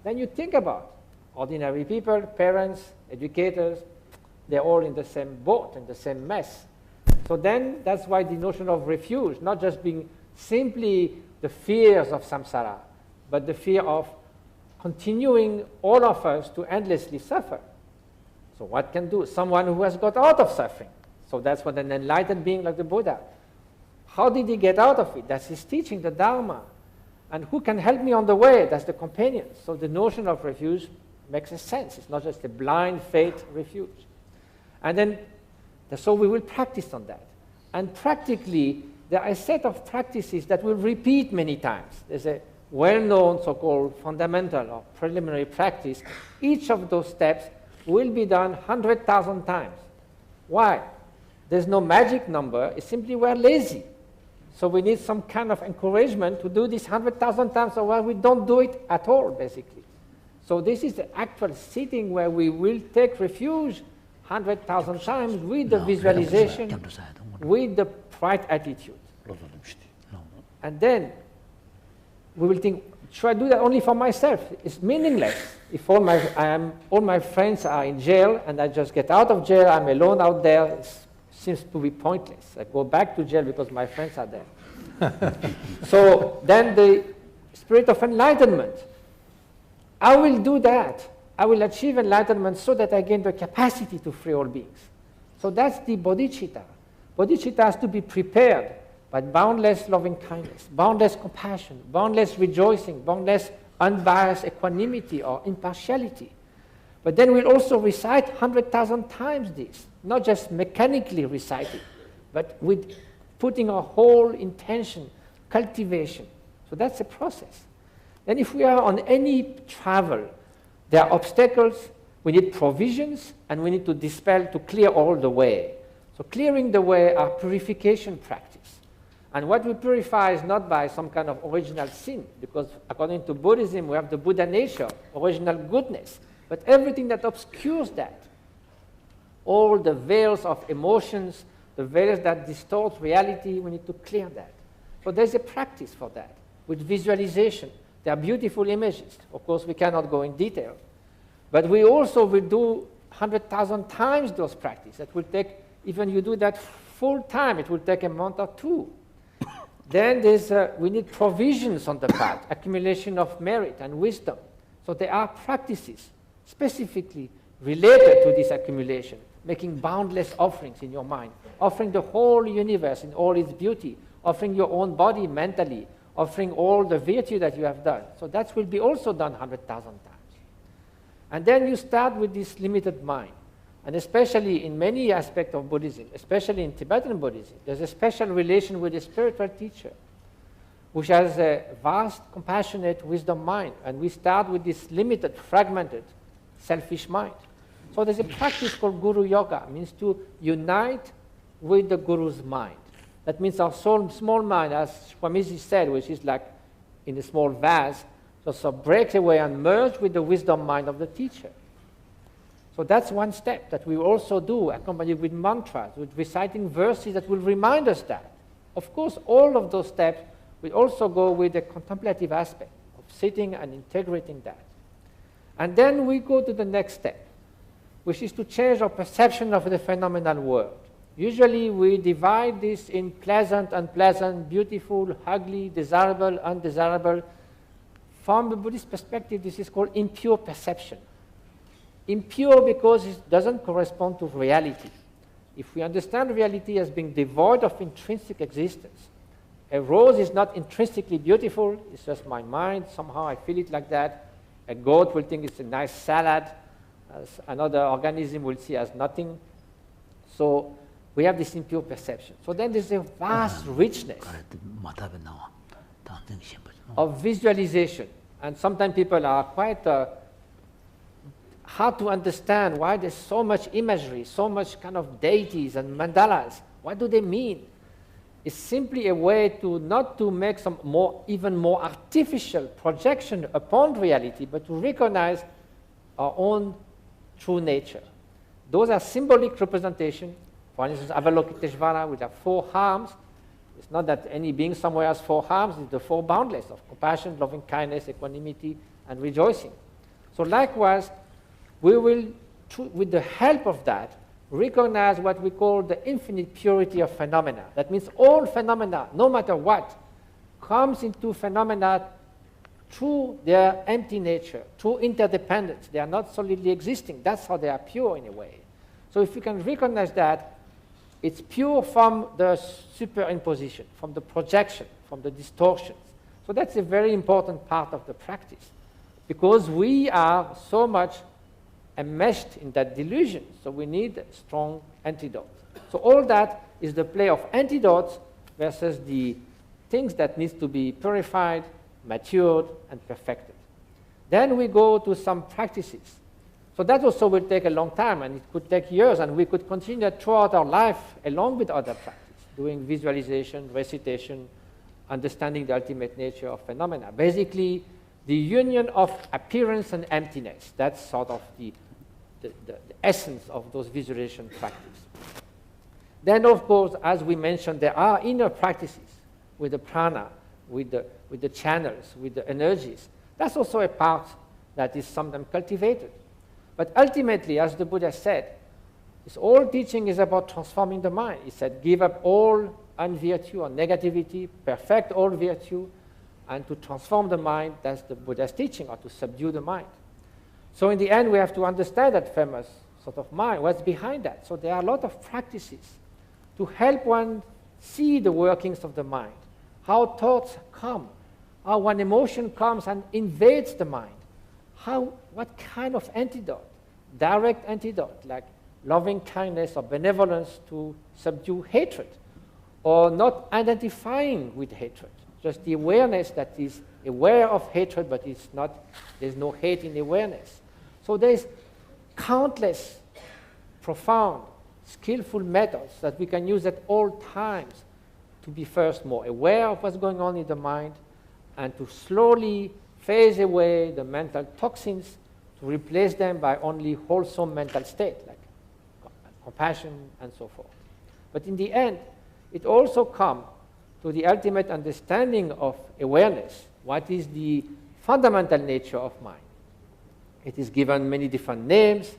Then you think about ordinary people, parents, educators, they're all in the same boat, in the same mess. So then that's why the notion of refuge, not just being simply the fears of samsara, but the fear of continuing all of us to endlessly suffer. So what can do? Someone who has got out of suffering. So that's what an enlightened being like the Buddha. How did he get out of it? That's his teaching, the Dharma. And who can help me on the way? That's the companion. So the notion of refuge makes a sense. It's not just a blind faith refuge. And then, so we will practice on that. And practically, there are a set of practices that will repeat many times. There's a well-known so-called fundamental or preliminary practice. Each of those steps will be done 100,000 times. Why? There's no magic number. It's simply we're lazy. So we need some kind of encouragement to do this 100,000 times, or we don't do it at all, basically. So this is the actual sitting where we will take refuge 100,000 times with the visualization, with the right attitude. And then we will think, should I do that only for myself? It's meaningless. If all my friends are in jail and I just get out of jail, I'm alone out there, it seems to be pointless. I go back to jail because my friends are there. So then the spirit of enlightenment, I will do that. I will achieve enlightenment so that I gain the capacity to free all beings. So that's the bodhicitta. Bodhicitta has to be prepared by boundless loving kindness, boundless compassion, boundless rejoicing, boundless unbiased equanimity or impartiality. But then we'll also recite 100,000 times this, not just mechanically reciting, but with putting our whole intention, cultivation. So that's a process. Then if we are on any travel, there are obstacles, we need provisions, and we need to dispel, to clear all the way. So clearing the way are purification practice. And what we purify is not by some kind of original sin, because according to Buddhism, we have the Buddha nature, original goodness. But everything that obscures that, all the veils of emotions, the veils that distort reality, we need to clear that. So there's a practice for that, with visualization. There are beautiful images. Of course, we cannot go in detail. But we also will do 100,000 times those practices. That will take, even you do that full time, it will take a month or two. Then we need provisions on the path, accumulation of merit and wisdom. So there are practices specifically related to this accumulation, making boundless offerings in your mind, offering the whole universe in all its beauty, offering your own body mentally, offering all the virtue that you have done. So that will be also done 100,000 times. And then you start with this limited mind. And especially in many aspects of Buddhism, especially in Tibetan Buddhism, there's a special relation with a spiritual teacher, which has a vast, compassionate wisdom mind. And we start with this limited, fragmented, selfish mind. So there's a practice called Guru Yoga. It means to unite with the Guru's mind. That means our small mind, as Swamiji said, which is like in a small vase, so breaks away and merge with the wisdom mind of the teacher. So that's one step that we also do, accompanied with mantras, with reciting verses that will remind us that. Of course, all of those steps will also go with the contemplative aspect of sitting and integrating that. And then we go to the next step, which is to change our perception of the phenomenal world. Usually we divide this in pleasant, unpleasant, beautiful, ugly, desirable, undesirable. From the Buddhist perspective, this is called impure perception. Impure because it doesn't correspond to reality. If we understand reality as being devoid of intrinsic existence, a rose is not intrinsically beautiful, it's just my mind, somehow I feel it like that. A goat will think it's a nice salad, as another organism will see as nothing. So we have this impure perception. So then there's a vast richness of visualization. And sometimes people are quite hard to understand why there's so much imagery, so much kind of deities and mandalas. What do they mean? It's simply a way to not to make some even more artificial projection upon reality, but to recognize our own true nature. Those are symbolic representations For instance, Avalokiteshvara, which have 4 arms. It's not that any being somewhere has 4 arms, it's the 4 boundless of compassion, loving kindness, equanimity, and rejoicing. So likewise, we will, with the help of that, recognize what we call the infinite purity of phenomena. That means all phenomena, no matter what, comes into phenomena through their empty nature, through interdependence. They are not solidly existing. That's how they are pure in a way. So if you can recognize that, it's pure from the superimposition, from the projection, from the distortions. So that's a very important part of the practice, because we are so much enmeshed in that delusion, so we need a strong antidote. So all that is the play of antidotes versus the things that needs to be purified, matured, and perfected. Then we go to some practices. So that also will take a long time, and it could take years, and we could continue that throughout our life along with other practices, doing visualization, recitation, understanding the ultimate nature of phenomena. Basically, the union of appearance and emptiness. That's sort of the essence of those visualization practices. Then, of course, as we mentioned, there are inner practices with the prana, with the channels, with the energies. That's also a part that is sometimes cultivated. But ultimately, as the Buddha said, his whole teaching is about transforming the mind. He said, give up all unvirtue or negativity, perfect all virtue, and to transform the mind, that's the Buddha's teaching, or to subdue the mind. So in the end, we have to understand that famous sort of mind, what's behind that. So there are a lot of practices to help one see the workings of the mind, how thoughts come, how one emotion comes and invades the mind, what kind of antidote, direct antidote, like loving kindness or benevolence to subdue hatred, or not identifying with hatred, just the awareness that is aware of hatred, but there's no hate in awareness. So there's countless profound, skillful methods that we can use at all times to be first more aware of what's going on in the mind, and to slowly phase away the mental toxins, to replace them by only wholesome mental state, like compassion and so forth. But in the end, it also comes to the ultimate understanding of awareness. What is the fundamental nature of mind? It is given many different names.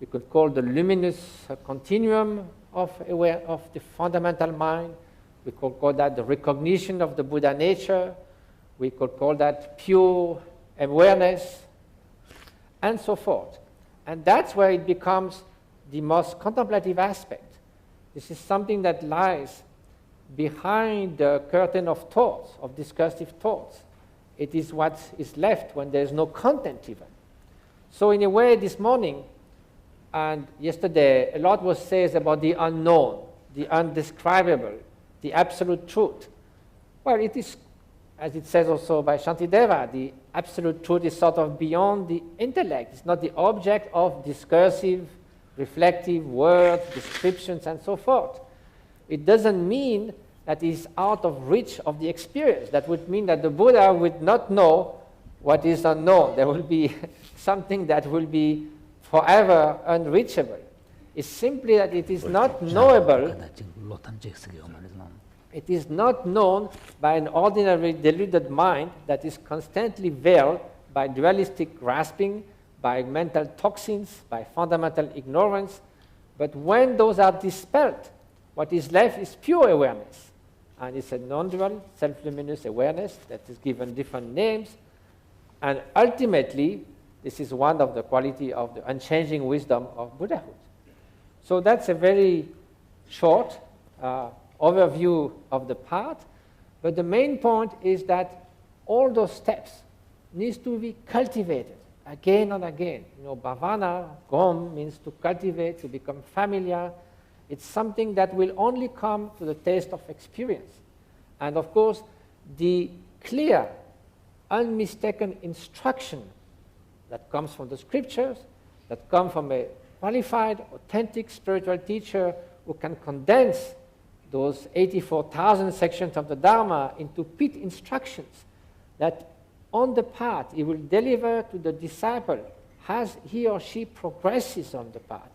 We could call the luminous continuum of the fundamental mind. We could call that the recognition of the Buddha nature. We could call that pure awareness, and so forth. And that's where it becomes the most contemplative aspect. This is something that lies behind the curtain of thoughts, of discursive thoughts. It is what is left when there's no content even. So in a way, this morning and yesterday, a lot was said about the unknown, the undescribable, the absolute truth. Well, it is, as it says also by Shantideva, the absolute truth is sort of beyond the intellect. It's not the object of discursive, reflective words, descriptions, and so forth. It doesn't mean that it's out of reach of the experience. That would mean that the Buddha would not know what is unknown. There will be something that will be forever unreachable. It's simply that it is not knowable. It is not known by an ordinary deluded mind that is constantly veiled by dualistic grasping, by mental toxins, by fundamental ignorance. But when those are dispelled, what is left is pure awareness. And it's a non-dual, self-luminous awareness that is given different names. And ultimately, this is one of the quality of the unchanging wisdom of Buddhahood. So that's a very short overview of the path. But the main point is that all those steps need to be cultivated again and again. You know, bhavana, gom, means to cultivate, to become familiar. It's something that will only come to the taste of experience. And of course, the clear, unmistaken instruction that comes from the scriptures, that come from a qualified, authentic spiritual teacher who can condense those 84,000 sections of the Dharma into pit instructions that on the path he will deliver to the disciple as he or she progresses on the path.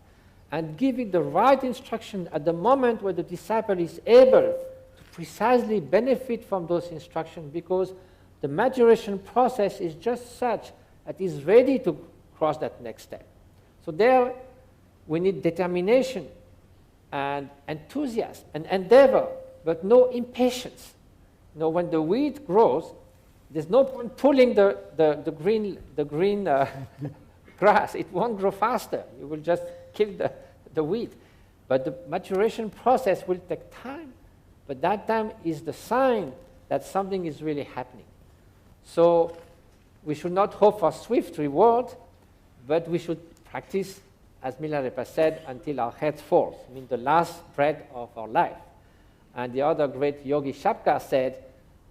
and giving the right instruction at the moment where the disciple is able to precisely benefit from those instructions, because the maturation process is just such that is ready to cross that next step. So there we need determination and enthusiasm and endeavor, but no impatience. You know, when the weed grows, there's no point pulling the green grass. It won't grow faster. You will just kill the weed. But the maturation process will take time. But that time is the sign that something is really happening. So we should not hope for swift reward, but we should practice, as Milarepa said, until our head falls, I mean the last breath of our life. And the other great yogi Shapka said,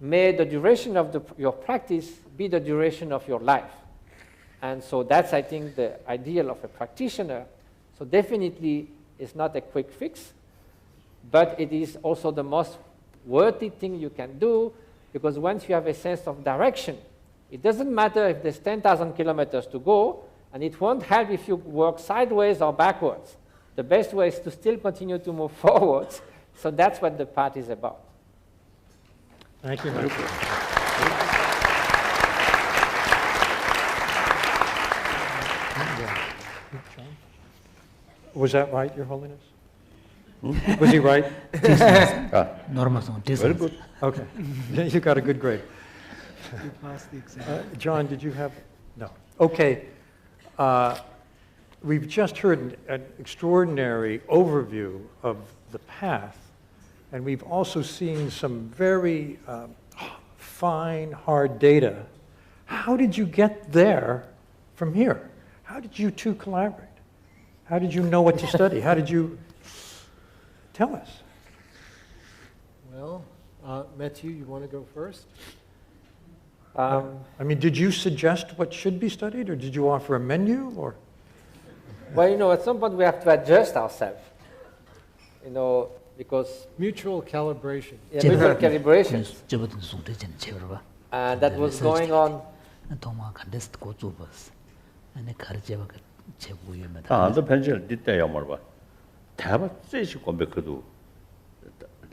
may the duration of your practice be the duration of your life. And so that's, I think, the ideal of a practitioner. So definitely it's not a quick fix, but it is also the most worthy thing you can do, because once you have a sense of direction, it doesn't matter if there's 10,000 kilometers to go, and it won't help if you work sideways or backwards. The best way is to still continue to move forwards. So that's what the path is about. Thank you, Matthew. Was that right, Your Holiness? Was he right? Normal. Very good. Okay. You got a good grade. You passed the exam. John, did you have? No. Okay. We've just heard an extraordinary overview of the path, and we've also seen some very fine, hard data. How did you get there from here? How did you two collaborate? How did you know what to study? How did you tell us? Well, Matthew, you want to go first? I mean, did you suggest what should be studied, or did you offer a menu, or? Well, you know, at some point we have to adjust ourselves, you know, because Mutual calibration. mutual calibration, 저부터 송대전 제거봐. and that was going on. 동마 간데스 고주버스. 아니 가르제바 제부유면 안도 편지를 뒷대야 말봐. 대바 쎄시 건백도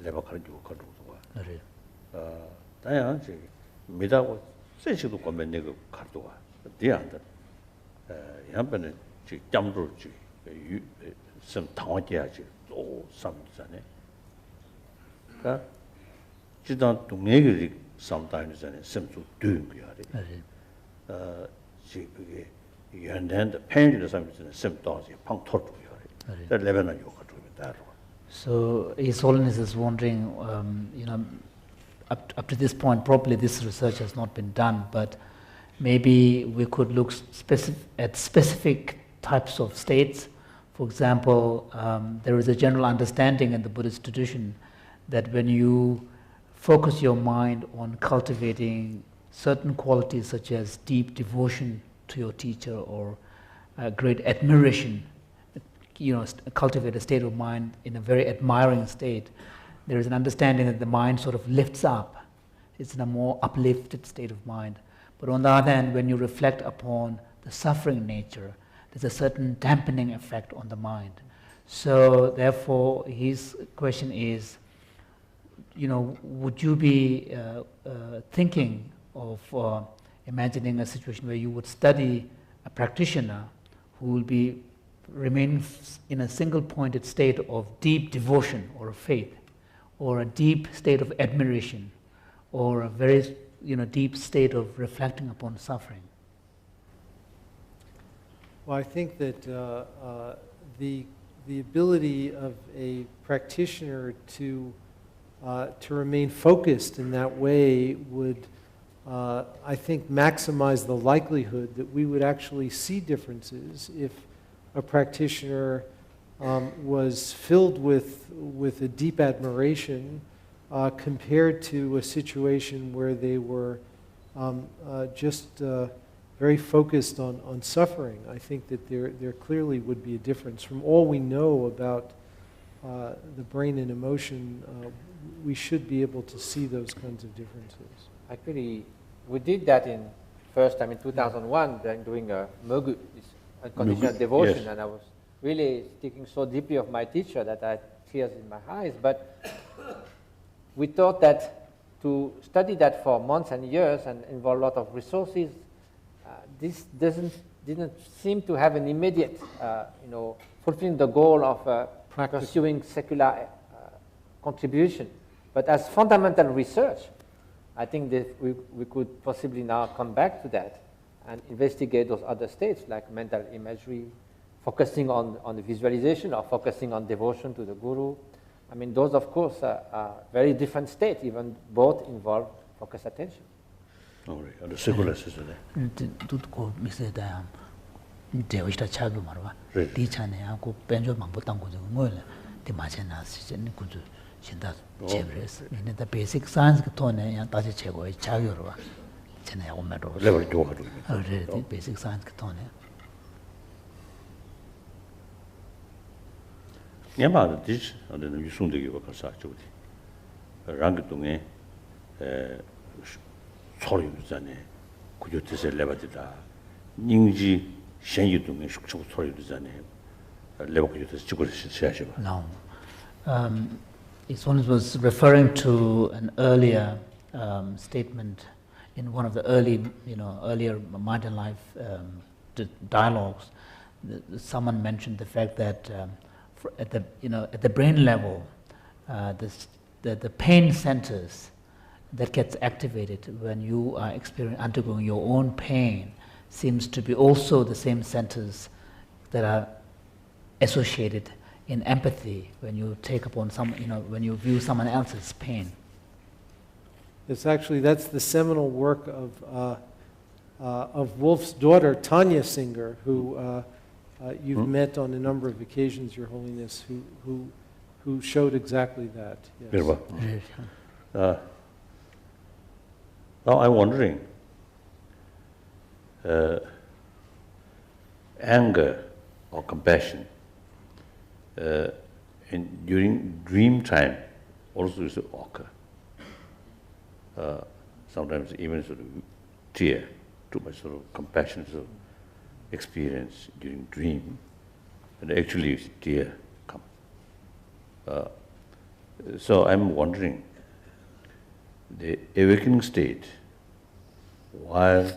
레바 가르고 가르고 그래. 다양 지 미다고 쎄시도 건백 내가 가르고 뒤안다. 양반은 지 잠도 지 좀 당황해야지. 또 삼잖아요. 그러니까 지단 동네들이 삼다니잖아요. sem주 doing 거야. 지 그게 연단의 팬들의 삼지는 sem도지 방토르고요. 그 레벨은 요가 좀 다르고. So His Holiness is wondering, up to this point, probably this research has not been done, but maybe we could look at specific types of states. For example, there is a general understanding in the Buddhist tradition that when you focus your mind on cultivating certain qualities such as deep devotion to your teacher or great admiration, cultivate a state of mind in a very admiring state, there is an understanding that the mind sort of lifts up. It's in a more uplifted state of mind. But on the other hand, when you reflect upon the suffering nature, there's a certain dampening effect on the mind. So therefore, his question is, would you be thinking of imagining a situation where you would study a practitioner who will be remaining in a single pointed state of deep devotion or faith, or a deep state of admiration, or a very deep state of reflecting upon suffering? Well, I think that the ability of a practitioner to remain focused in that way would, I think, maximize the likelihood that we would actually see differences if a practitioner was filled with a deep admiration compared to a situation where they were just very focused on suffering. I think that there clearly would be a difference. From all we know about the brain and emotion, we should be able to see those kinds of differences. Actually, we did that first time in 2001, then doing a Mögu, unconditional devotion, yes. and I was really thinking so deeply of my teacher that I had tears in my eyes. But we thought that to study that for months and years and involve a lot of resources, this didn't seem to have an immediate, fulfilling the goal of pursuing secular contribution. But as fundamental research, I think that we could possibly now come back to that and investigate those other states like mental imagery, focusing on the visualization or focusing on devotion to the guru. I mean, those, of course, are very different states, even both involve focused attention. The secular system. 또 미세다 대위다 차도 말아. 디찬에 하고 벤조 망보 땅고 저 뭐래. 디마체나 시즌 구주 신다 제브레스. 근데 베이직 사이언스 그 톤에 야 다시 최고의 자유로 와. 전에 오메로. 레벨 좋아하고. 그래. 베이직 사이언스 그 톤에. 냐마도 디스 어느 유승되기가 가서 저기. 랑그 동에 소리 전에 구조태세 레바디다 닝지 셴유동의 숙적 소리 전에 레바 구조태세 찍고 시작해 봐. No. One was referring to an earlier statement in one of the earlier Mind and Life dialogues. Someone mentioned the fact that at the brain level, the pain centers that gets activated when you are undergoing your own pain seems to be also the same centers that are associated in empathy when you take upon when you view someone else's pain. That's the seminal work of Wolf's daughter, Tanya Singer, who you've met on a number of occasions, Your Holiness, who showed exactly that. Yes. Now I'm wondering, anger or compassion during dream time also is occur. Sometimes even sort of tear, too much sort of compassion sort of experience during dream, and actually tear come. So I'm wondering, the awakening state, while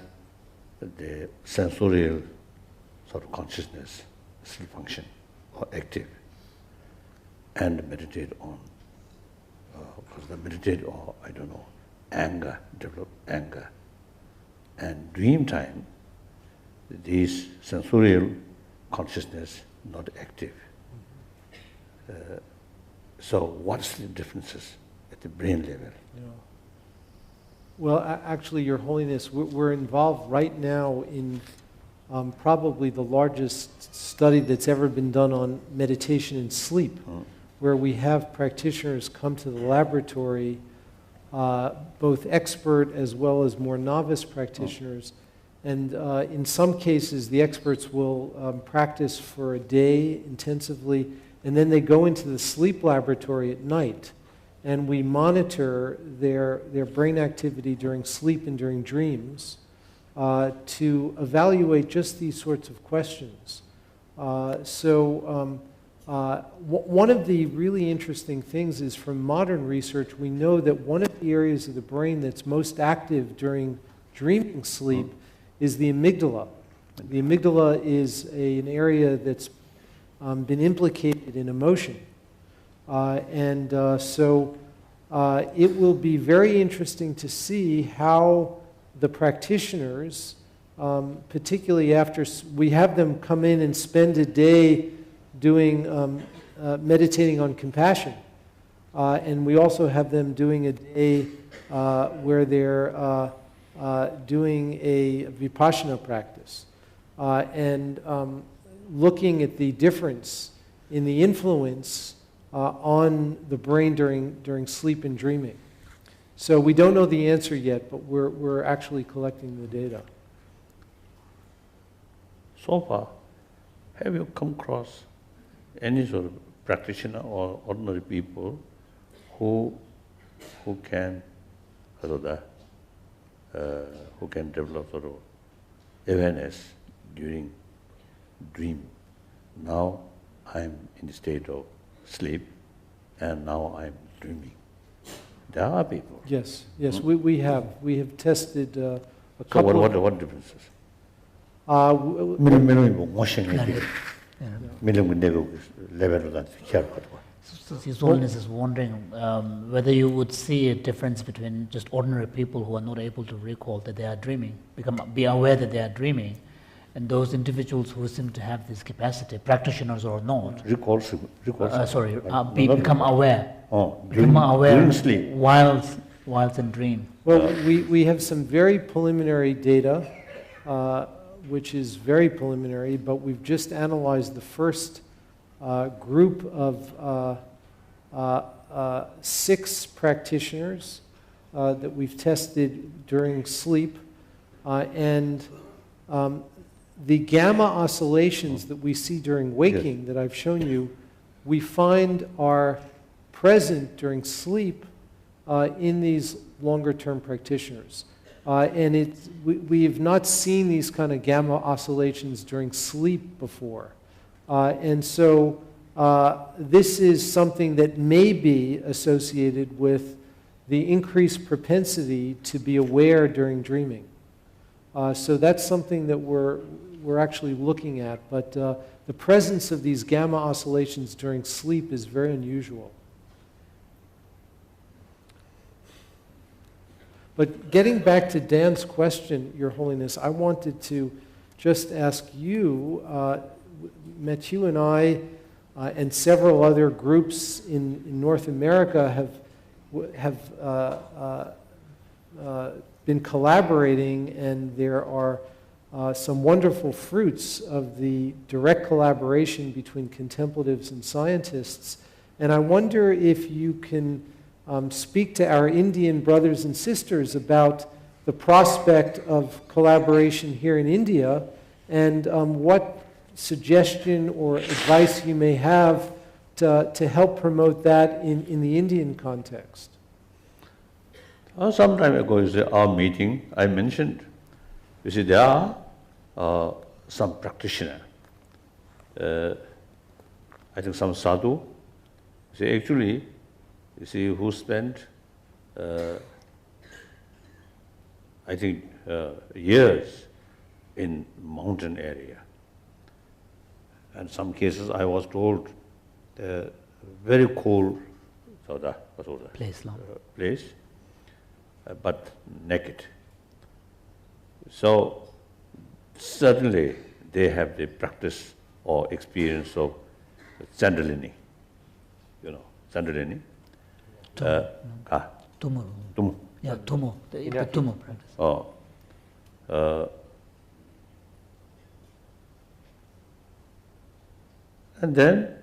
the sensorial sort of consciousness still function or active, and meditate on, because the meditate or anger, develop anger, and dream time, this sensorial consciousness not active. So what's the differences at the brain level? Well, actually, Your Holiness, we're involved right now in probably the largest study that's ever been done on meditation and sleep, where we have practitioners come to the laboratory, both expert as well as more novice practitioners. And in some cases, the experts will practice for a day intensively, and then they go into the sleep laboratory at night. And we monitor their brain activity during sleep and during dreams to evaluate just these sorts of questions. One of the really interesting things is from modern research, we know that one of the areas of the brain that's most active during dreaming sleep is the amygdala. The amygdala is an area that's been implicated in emotion. So it will be very interesting to see how the practitioners, particularly after we have them come in and spend a day doing meditating on compassion, and we also have them doing a day where they're doing a vipassana practice, and looking at the difference in the influence on the brain during sleep and dreaming. So we don't know the answer yet, but we're actually collecting the data. So far, have you come across any sort of practitioner or ordinary people who can develop sort of awareness during dream? Now I'm in the state of sleep, and now I'm dreaming. There are people. Yes, yes, we have tested a So couple. what differences? So His Holiness is wondering whether you would see a difference between just ordinary people who are not able to recall that they are dreaming, be aware that they are dreaming, and those individuals who seem to have this capacity, practitioners or not. Become aware. Become aware during sleep. whilst in dream. Well, we have some very preliminary data, which is very preliminary, but we've just analyzed the first group of 6 practitioners that we've tested during sleep, and the gamma oscillations that we see during waking that I've shown you, we find are present during sleep in these longer-term practitioners. And we've not seen these kind of gamma oscillations during sleep before. And so this is something that may be associated with the increased propensity to be aware during dreaming. So that's something that we're actually looking at. But the presence of these gamma oscillations during sleep is very unusual. But getting back to Dan's question, Your Holiness, I wanted to just ask you, Mathieu and I and several other groups in North America have been collaborating, and there are some wonderful fruits of the direct collaboration between contemplatives and scientists. And I wonder if you can speak to our Indian brothers and sisters about the prospect of collaboration here in India, and what suggestion or advice you may have to help promote that in the Indian context. Some time ago, is our meeting, I mentioned, you see, there are some practitioners, I think some sadhu, see, actually, you see, who spent, I think, years in mountain area. And some cases I was told, very cold place, but naked. So certainly they have the practice or experience of Kundalini, Kundalini. Tumu. Yeah, tumu. The tumu practice. And then,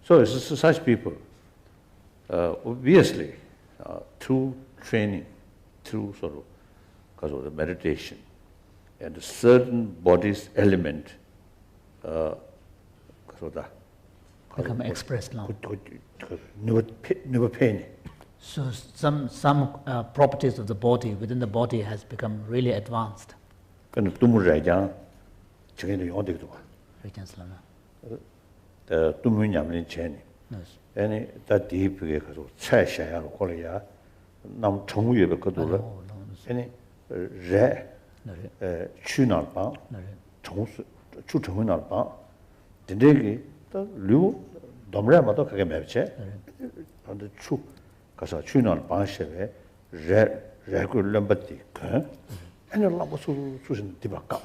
so it's such people, obviously, through training, through sort of, because of the meditation, and a certain body's element, become expressed now. Never pain. So some properties of the body, within the body, has become really advanced. And that deep nam chongyu be kodula any re chunal ba chong chu chongunal ba dendegi ta lu domra ma to kage mebche and chu kasa chunal ba shebe re ku lambati ka and la bo su sin dibaka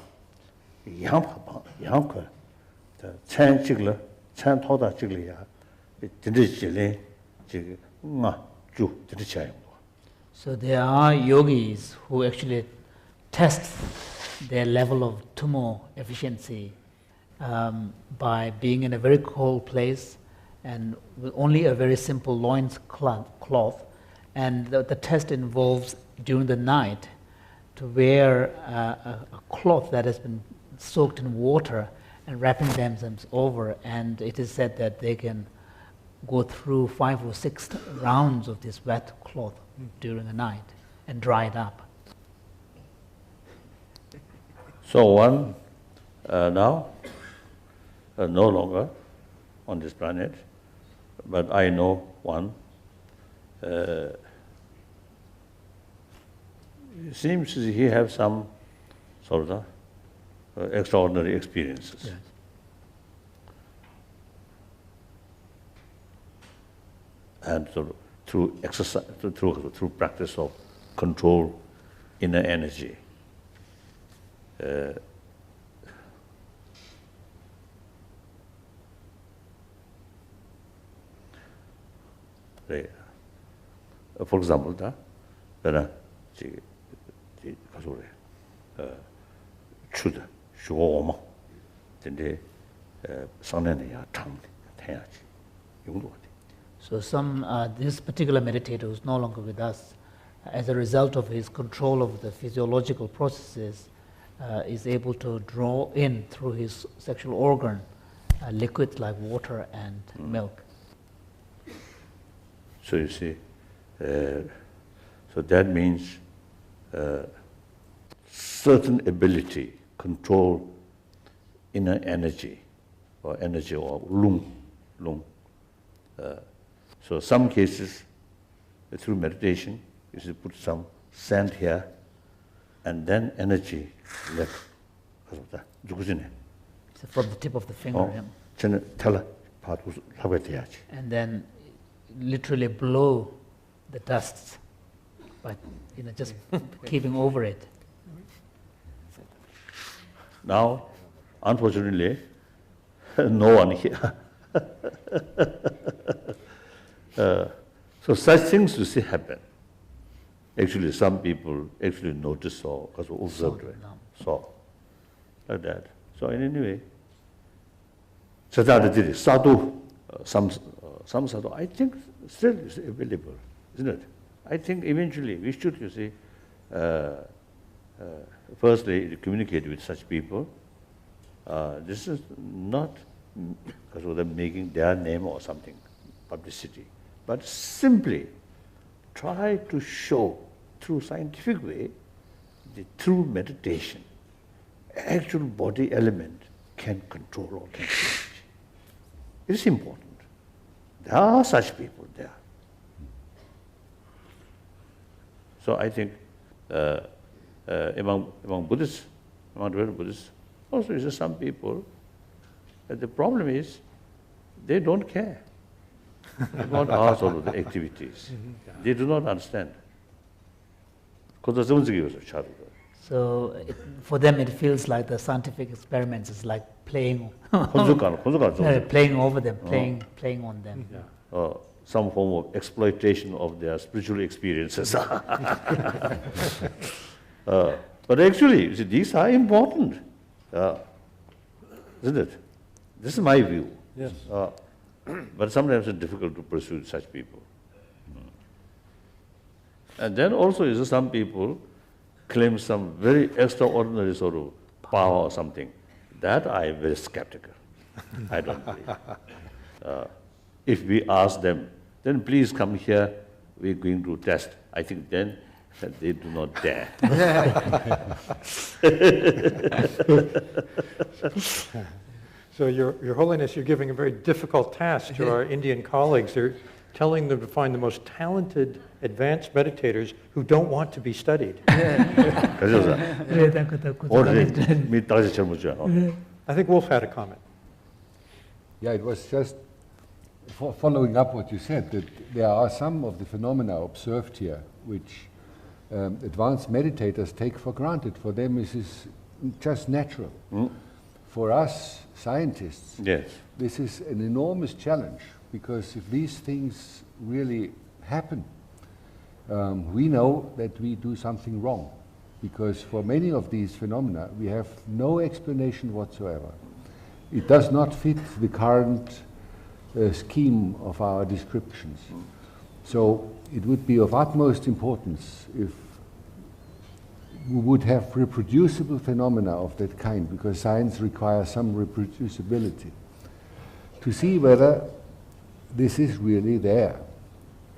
yang ba yang ka ta chen chigla chen thoda chigli ya dendegi jile ji nga ju dendegi chayo. So there are yogis who actually test their level of tumo efficiency by being in a very cold place and with only a very simple loins cloth. And the test involves during the night to wear a cloth that has been soaked in water and wrapping themselves over. And it is said that they can go through 5 or 6 rounds of this wet cloth during the night and dry it up. So one now no longer on this planet, but I know one. It seems he has some sort of extraordinary experiences. Yes. And so through exercise, through practice of control inner energy, for example, 추다, 쇼마, 근데 상내는 참 해야지. 용도 같아. So this particular meditator who's no longer with us, as a result of his control of the physiological processes, is able to draw in through his sexual organ liquids like water and milk. So you see, so that means certain ability, control inner energy or lung. So some cases, through meditation, you should put some sand here, and then energy left. So from the tip of the finger, and then literally blow the dust by just keeping over it. Now, unfortunately, no one here. So such things you see happen. Actually, some people actually notice or observed, saw like that. So in any way, sadhu, some sadhu, I think still is available, isn't it? I think eventually we should, you see, firstly communicate with such people. This is not because of them making their name or something, publicity, but simply try to show through scientific way, through meditation, actual body element can control or can change. It is important. There are such people there. So I think among Buddhists, among the Buddhists, also is some people, the problem is they don't care about our sort of the activities. They do not understand. So for them it feels like the scientific experiments is like playing playing over them, playing on them. Some form of exploitation of their spiritual experiences. But actually, you see, these are important, isn't it? This is my view. Yes. But sometimes it's difficult to pursue such people. And then also, you see, some people claim some very extraordinary sort of power or something. That I am very skeptical. I don't believe. If we ask them, then please come here, we're going to test. I think then they do not dare. So Your Holiness, you're giving a very difficult task to our Indian colleagues. They're telling them to find the most talented advanced meditators who don't want to be studied. I think Wolf had a comment. Yeah, it was just following up what you said, that there are some of the phenomena observed here which advanced meditators take for granted. For them, this is just natural. For us scientists, yes, this is an enormous challenge, because if these things really happen, we know that we do something wrong, because for many of these phenomena we have no explanation whatsoever. It does not fit the current scheme of our descriptions. So it would be of utmost importance if we would have reproducible phenomena of that kind, because science requires some reproducibility, to see whether this is really there.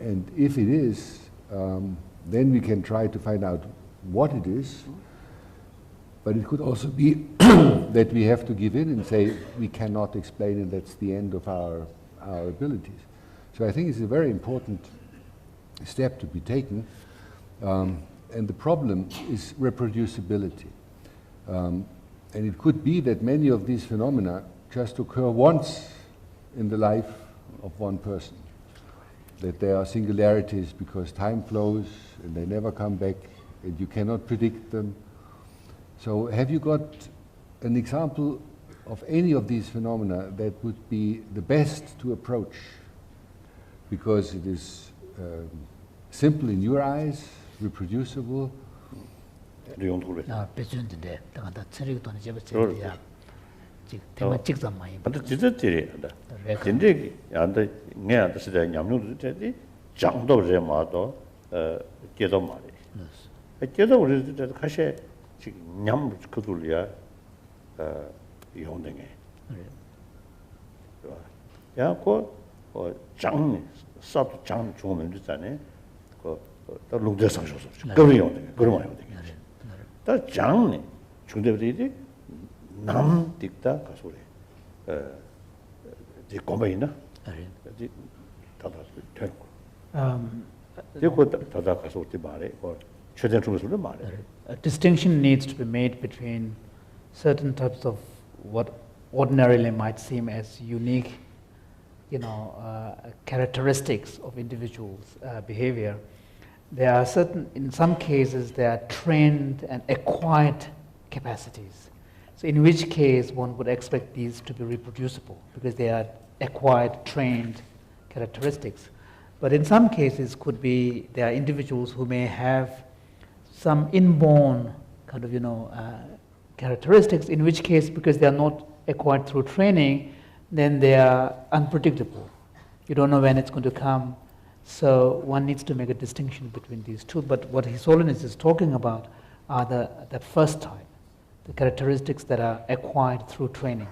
And if it is, then we can try to find out what it is. But it could also be that we have to give in and say we cannot explain and that's the end of our abilities. So I think it's a very important step to be taken. And the problem is reproducibility. And it could be that many of these phenomena just occur once in the life of one person. That there are singularities because time flows and they never come back and you cannot predict them. So have you got an example of any of these phenomena that would be the best to approach? Because it is simple in your eyes, reproducible. 아, 배준인데 내가 처리도 안 해봤어요. 지금 대만 직접 많이. 근데 진짜들이 근데 안돼 내가 진짜 냠누도 되지 장도 제마도 깨도 말이. 깨도 우리 진짜 가시 지금 냠 그들이야 이혼되게. 야고 장 사도 장 좋으면 되잖아요. 그 롱대 상셔서 그러면 이혼되게. 그러면 이혼되게. 다 장네 중대들이 남 딕다 가소리 제 고마이나 지 다다 되고 되고 다다 가서 어디 말해 뭐 최대 중에서도 말해. A distinction needs to be made between certain types of what ordinarily might seem as unique, characteristics of individuals' behavior. There are certain, in some cases, there are trained and acquired capacities. So in which case one would expect these to be reproducible because they are acquired, trained characteristics. But in some cases there are individuals who may have some inborn kind of, characteristics, in which case because they are not acquired through training, then they are unpredictable. You don't know when it's going to come. So one needs to make a distinction between these two. But what His Holiness is talking about are the first type, the characteristics that are acquired through training.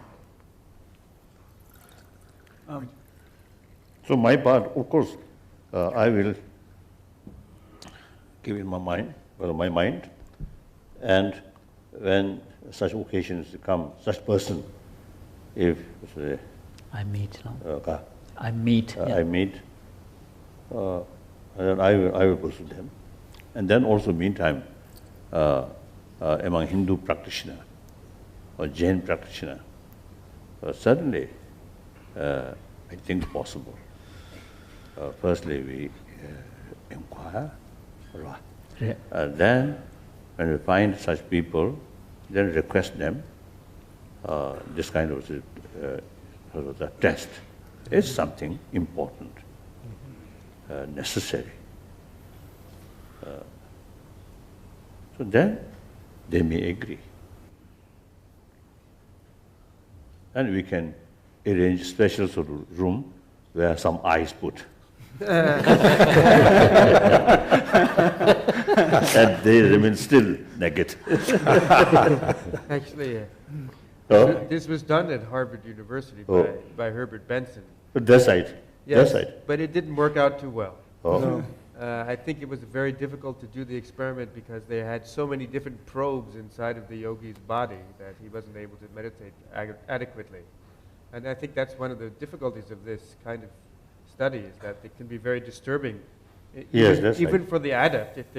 So my part, of course, I will give in my mind, and when such occasions come, such person, if I meet, then I will pursue them. And then also meantime, among Hindu practitioner or Jain practitioner, certainly I think possible. Firstly, we inquire, then when we find such people, then request them this kind of the test is something important. Necessary. So then they may agree. And we can arrange special sort of room where some ice put. And they remain still naked. Actually, this was done at Harvard University by Herbert Benson. But that's right. Yes, that's right. but it didn't work out too well. Oh. I think it was very difficult to do the experiment because they had so many different probes inside of the yogi's body that he wasn't able to meditate adequately. And I think that's one of the difficulties of this kind of study, is that it can be very disturbing. Yes, that's even right. for the adept, if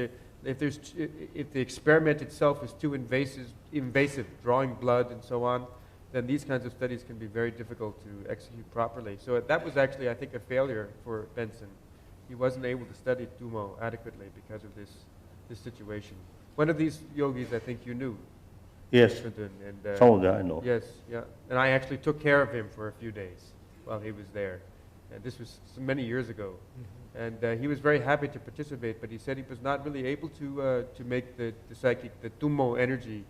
the experiment itself is too invasive, drawing blood and so on, then these kinds of studies can be very difficult to execute properly. So that was actually, I think, a failure for Benson. He wasn't able to study Tumo adequately because of this situation. One of these yogis, I think you knew. Yes, and, some of them I know. Yes, yeah. And I actually took care of him for a few days while he was there. And this was many years ago. Mm-hmm. And he was very happy to participate, but he said he was not really able to make the Tumo energy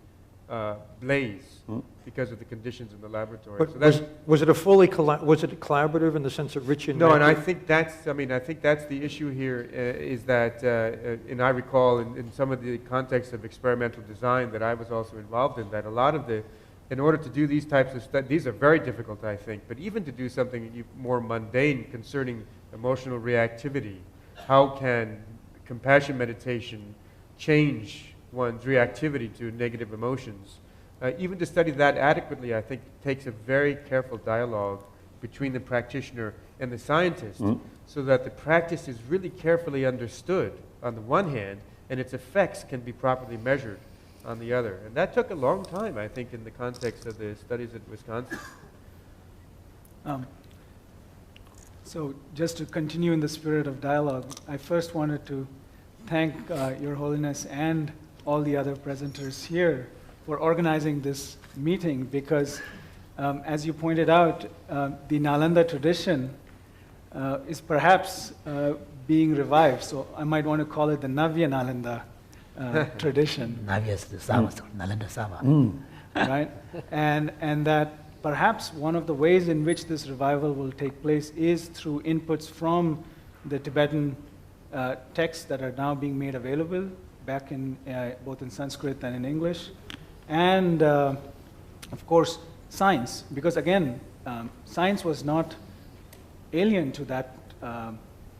blaze because of the conditions in the laboratory. But so was it was it collaborative in the sense of rich in No, and I think that's the issue here, is that, and I recall in some of the context of experimental design that I was also involved in, that a lot of in order to do these types of studies, these are very difficult, I think, but even to do something more mundane concerning emotional reactivity, how can compassion meditation change one's reactivity to negative emotions. Even to study that adequately, I think takes a very careful dialogue between the practitioner and the scientist, so that the practice is really carefully understood on the one hand, and its effects can be properly measured on the other. And that took a long time, I think, in the context of the studies at Wisconsin. So just to continue in the spirit of dialogue, I first wanted to thank Your Holiness and all the other presenters here for organizing this meeting, because as you pointed out, the Nalanda tradition is perhaps being revived. So I might want to call it the Navya Nalanda tradition. Navya is the Sama, Nalanda Sama. Right? And that perhaps one of the ways in which this revival will take place is through inputs from the Tibetan texts that are now being made available back in both in Sanskrit and in English, and of course science, because again science was not alien to that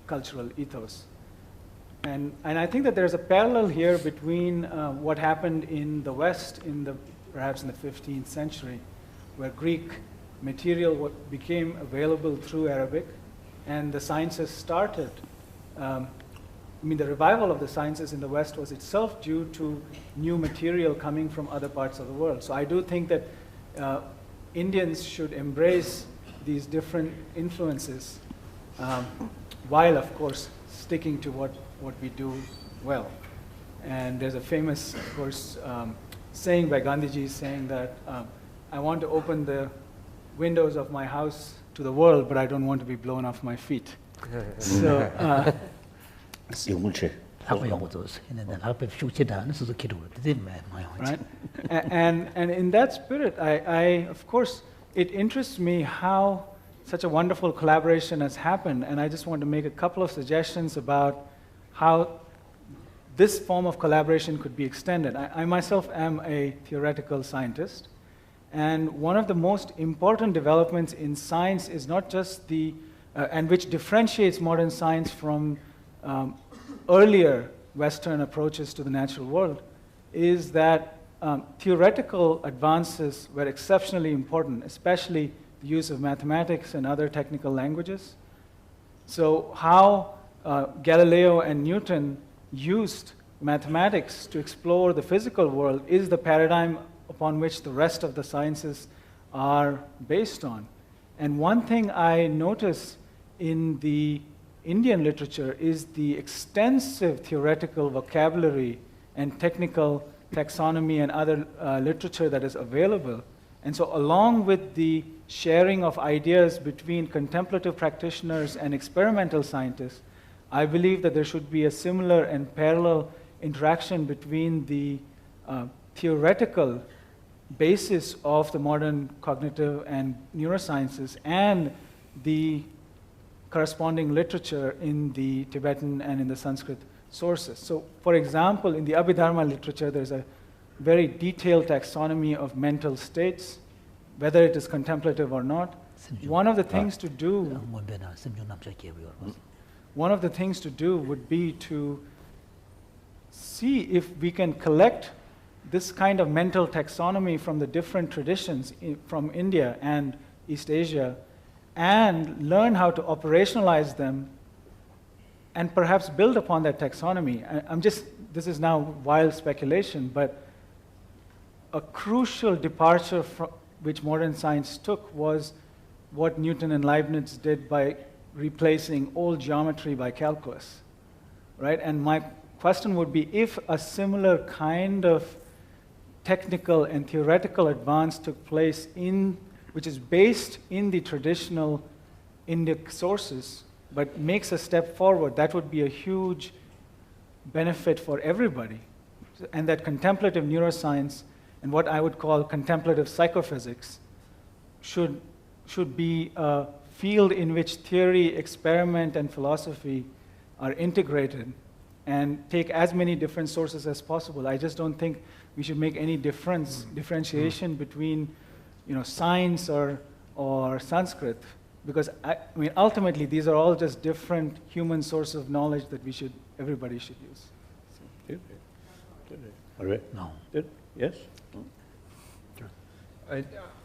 cultural ethos. And I think that there's a parallel here between what happened in the West perhaps in the 15th century, where Greek material became available through Arabic, and the sciences started. The revival of the sciences in the West was itself due to new material coming from other parts of the world. So I do think that Indians should embrace these different influences, while, of course, sticking to what we do well. And there's a famous, of course, saying by Gandhiji saying that I want to open the windows of my house to the world, but I don't want to be blown off my feet. So, right? And in that spirit, I of course, it interests me how such a wonderful collaboration has happened, and I just want to make a couple of suggestions about how this form of collaboration could be extended. I myself am a theoretical scientist, and one of the most important developments in science is not just and which differentiates modern science from earlier Western approaches to the natural world, is that theoretical advances were exceptionally important, especially the use of mathematics and other technical languages. So how Galileo and Newton used mathematics to explore the physical world is the paradigm upon which the rest of the sciences are based on. And one thing I notice in the Indian literature is the extensive theoretical vocabulary and technical taxonomy and other literature that is available. And so along with the sharing of ideas between contemplative practitioners and experimental scientists, I believe that there should be a similar and parallel interaction between the theoretical basis of the modern cognitive and neurosciences and the corresponding literature in the Tibetan and in the Sanskrit sources. So, for example, in the Abhidharma literature, there's a very detailed taxonomy of mental states, whether it is contemplative or not. One of the things to do would be to see if we can collect this kind of mental taxonomy from the different traditions from India and East Asia, and learn how to operationalize them and perhaps build upon that taxonomy. This is now wild speculation, but a crucial departure from which modern science took was what Newton and Leibniz did by replacing old geometry by calculus, right? And my question would be, if a similar kind of technical and theoretical advance took place which is based in the traditional Indic sources, but makes a step forward, that would be a huge benefit for everybody. And that contemplative neuroscience and what I would call contemplative psychophysics should be a field in which theory, experiment, and philosophy are integrated and take as many different sources as possible. I just don't think we should make any differentiation between science or Sanskrit, because ultimately these are all just different human sources of knowledge that everybody should use. All right. No. Yes?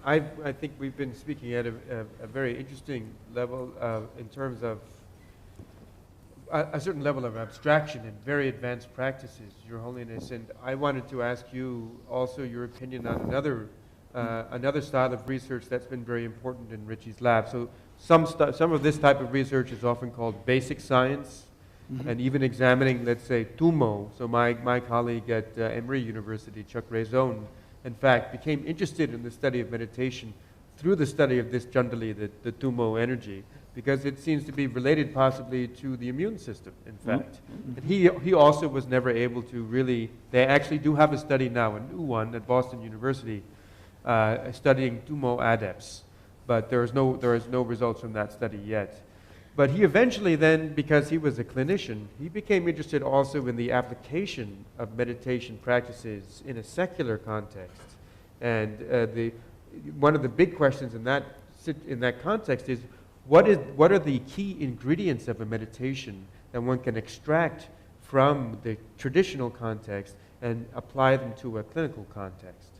I think we've been speaking at a very interesting level in terms of a certain level of abstraction and very advanced practices, Your Holiness. And I wanted to ask you also your opinion on another style of research that's been very important in Richie's lab. So some of this type of research is often called basic science, and even examining, let's say, tumo. So my colleague at Emory University, Chuck Raison, in fact, became interested in the study of meditation through the study of this jandali, the tumo energy, because it seems to be related possibly to the immune system, in fact. And he also was never able to really, they actually do have a study now, a new one at Boston University, studying tumo adepts, but there is no results from that study yet. But he eventually then, because he was a clinician, he became interested also in the application of meditation practices in a secular context. And one of the big questions in that context is, what are the key ingredients of a meditation that one can extract from the traditional context and apply them to a clinical context?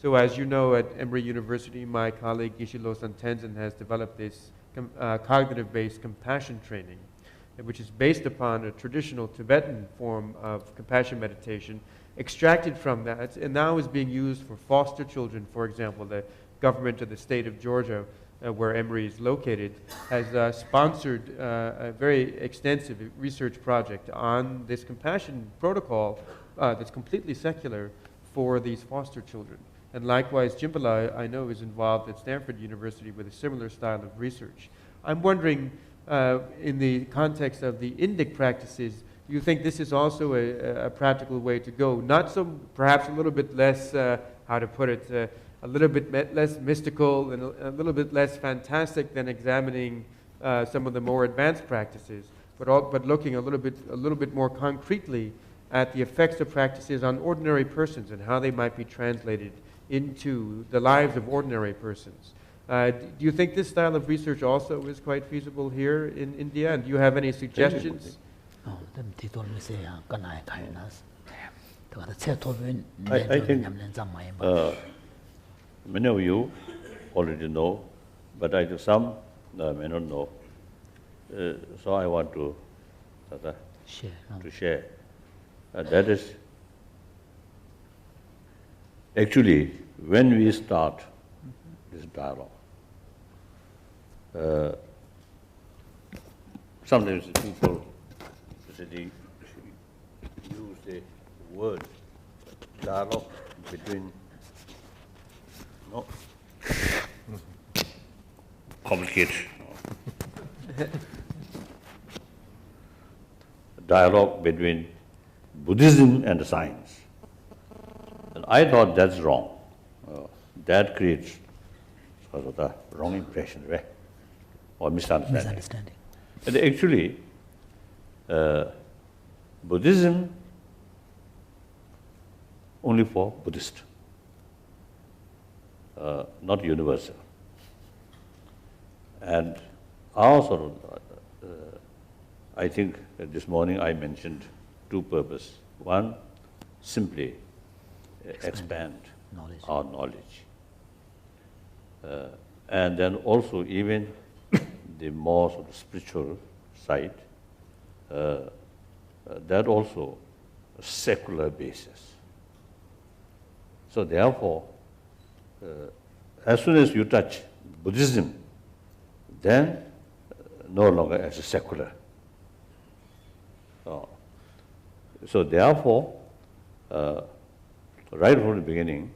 So as you know, at Emory University, my colleague Gishilo Santenzen has developed this cognitive-based compassion training, which is based upon a traditional Tibetan form of compassion meditation, extracted from that, and now is being used for foster children. For example, the government of the state of Georgia, where Emory is located, has sponsored a very extensive research project on this compassion protocol that's completely secular for these foster children. And likewise, Jimbala, I know, is involved at Stanford University with a similar style of research. I'm wondering, in the context of the Indic practices, do you think this is also a practical way to go? Not so, perhaps a little bit less, how to put it, a little bit less mystical and a little bit less fantastic than examining some of the more advanced practices, but looking a little bit more concretely at the effects of practices on ordinary persons and how they might be translated into the lives of ordinary persons. Do you think this style of research also is quite feasible here in India? And do you have any suggestions? I think many of you already know, but I think some may not know. So I want to share. That is, actually, when we start this dialogue, sometimes people use the word dialogue between, complicated. Dialogue between Buddhism and science. And I thought that's wrong. That creates sort of the wrong impression, right? Or misunderstanding. And actually, Buddhism only for Buddhists, not universal. And also, I think this morning I mentioned two purposes. One, simply expand our knowledge. And then also even the more sort of spiritual side, that also a secular basis. So therefore, as soon as you touch Buddhism, then no longer as a secular. So therefore, right from the beginning,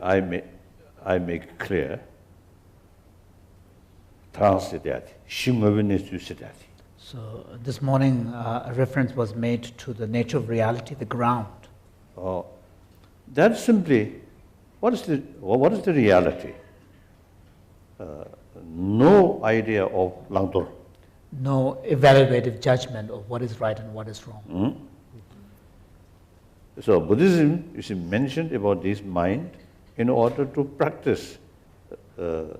I make clear transitat, shingavinisusitati. So this morning a reference was made to the nature of reality, the ground. That's simply, what is the reality? No idea of langtur. No evaluative judgment of what is right and what is wrong. So Buddhism is mentioned about this mind in order to practice, to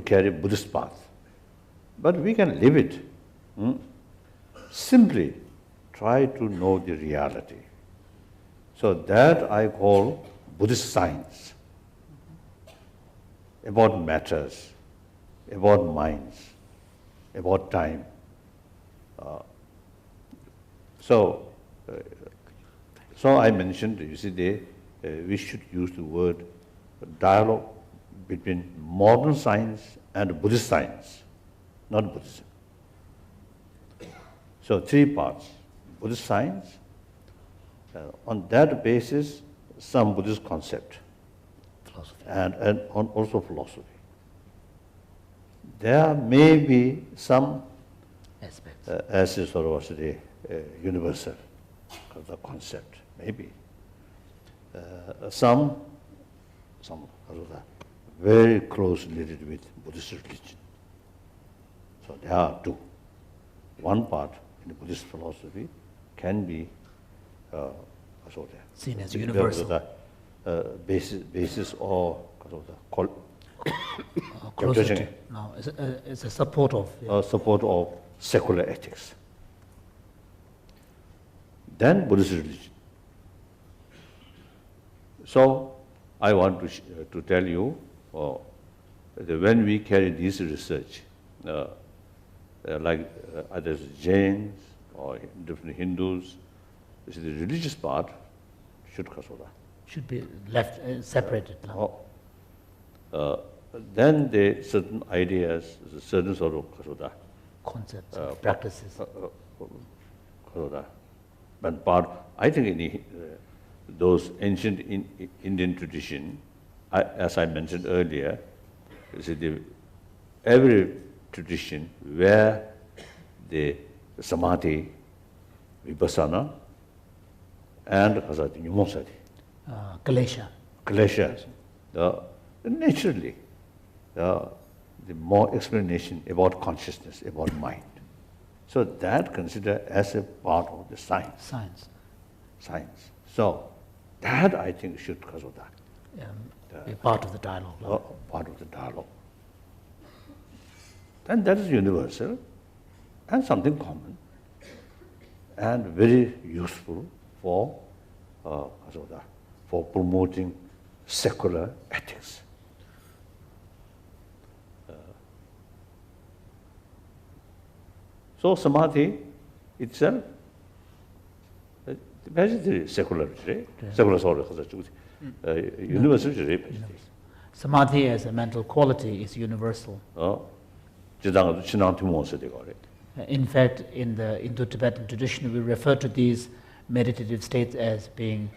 carry Buddhist path. But we can live it. Simply try to know the reality. So that I call Buddhist science, about matters, about minds, about time. So I mentioned, you see, we should use the word dialogue between modern science and Buddhist science, not Buddhism. So 3 parts: Buddhist science, on that basis, some Buddhist concept, Philosophy. and also philosophy. There may be some Aspects. as is sort of the universal of the concept, maybe. Some of the very close related with Buddhist religion. So there are 2. One part in the Buddhist philosophy can be Seen as universal. The basis or Closer to, no, it's a support of. Yeah. support of secular ethics. Then Buddhist religion. So I want to tell you that when we carry this research, like others Jains or different Hindus, the religious part should be left separated. No? then the certain ideas, certain sort of Concepts, practices. But part, I think in those ancient Indian tradition, as I mentioned earlier, you see every tradition where the samadhi, vipassana, and nyumosati, klesha, naturally, the more explanation about consciousness, about mind. So that considered as a part of the science. Science. So that I think should Be part of the dialogue. part of the dialogue. And that is universal and something common and very useful for promoting secular ethics. So samadhi itself, basically secular, universal. Samadhi as a mental quality is universal. In fact, in the Indo-Tibetan tradition, we refer to these meditative states as being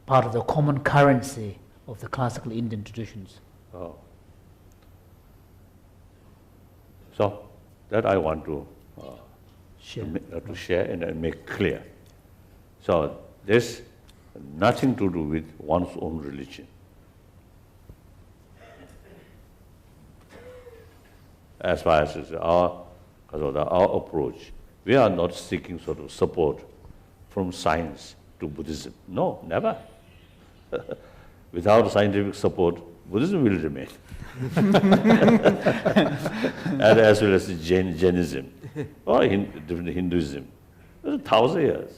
part of the common currency of the classical Indian traditions. So that I want to Share. share and make clear. So there's nothing to do with one's own religion. As far as our approach, we are not seeking sort of support from science to Buddhism. No, never. Without scientific support, Buddhism will remain. And as well as Jainism or different Hinduism. 1,000 years.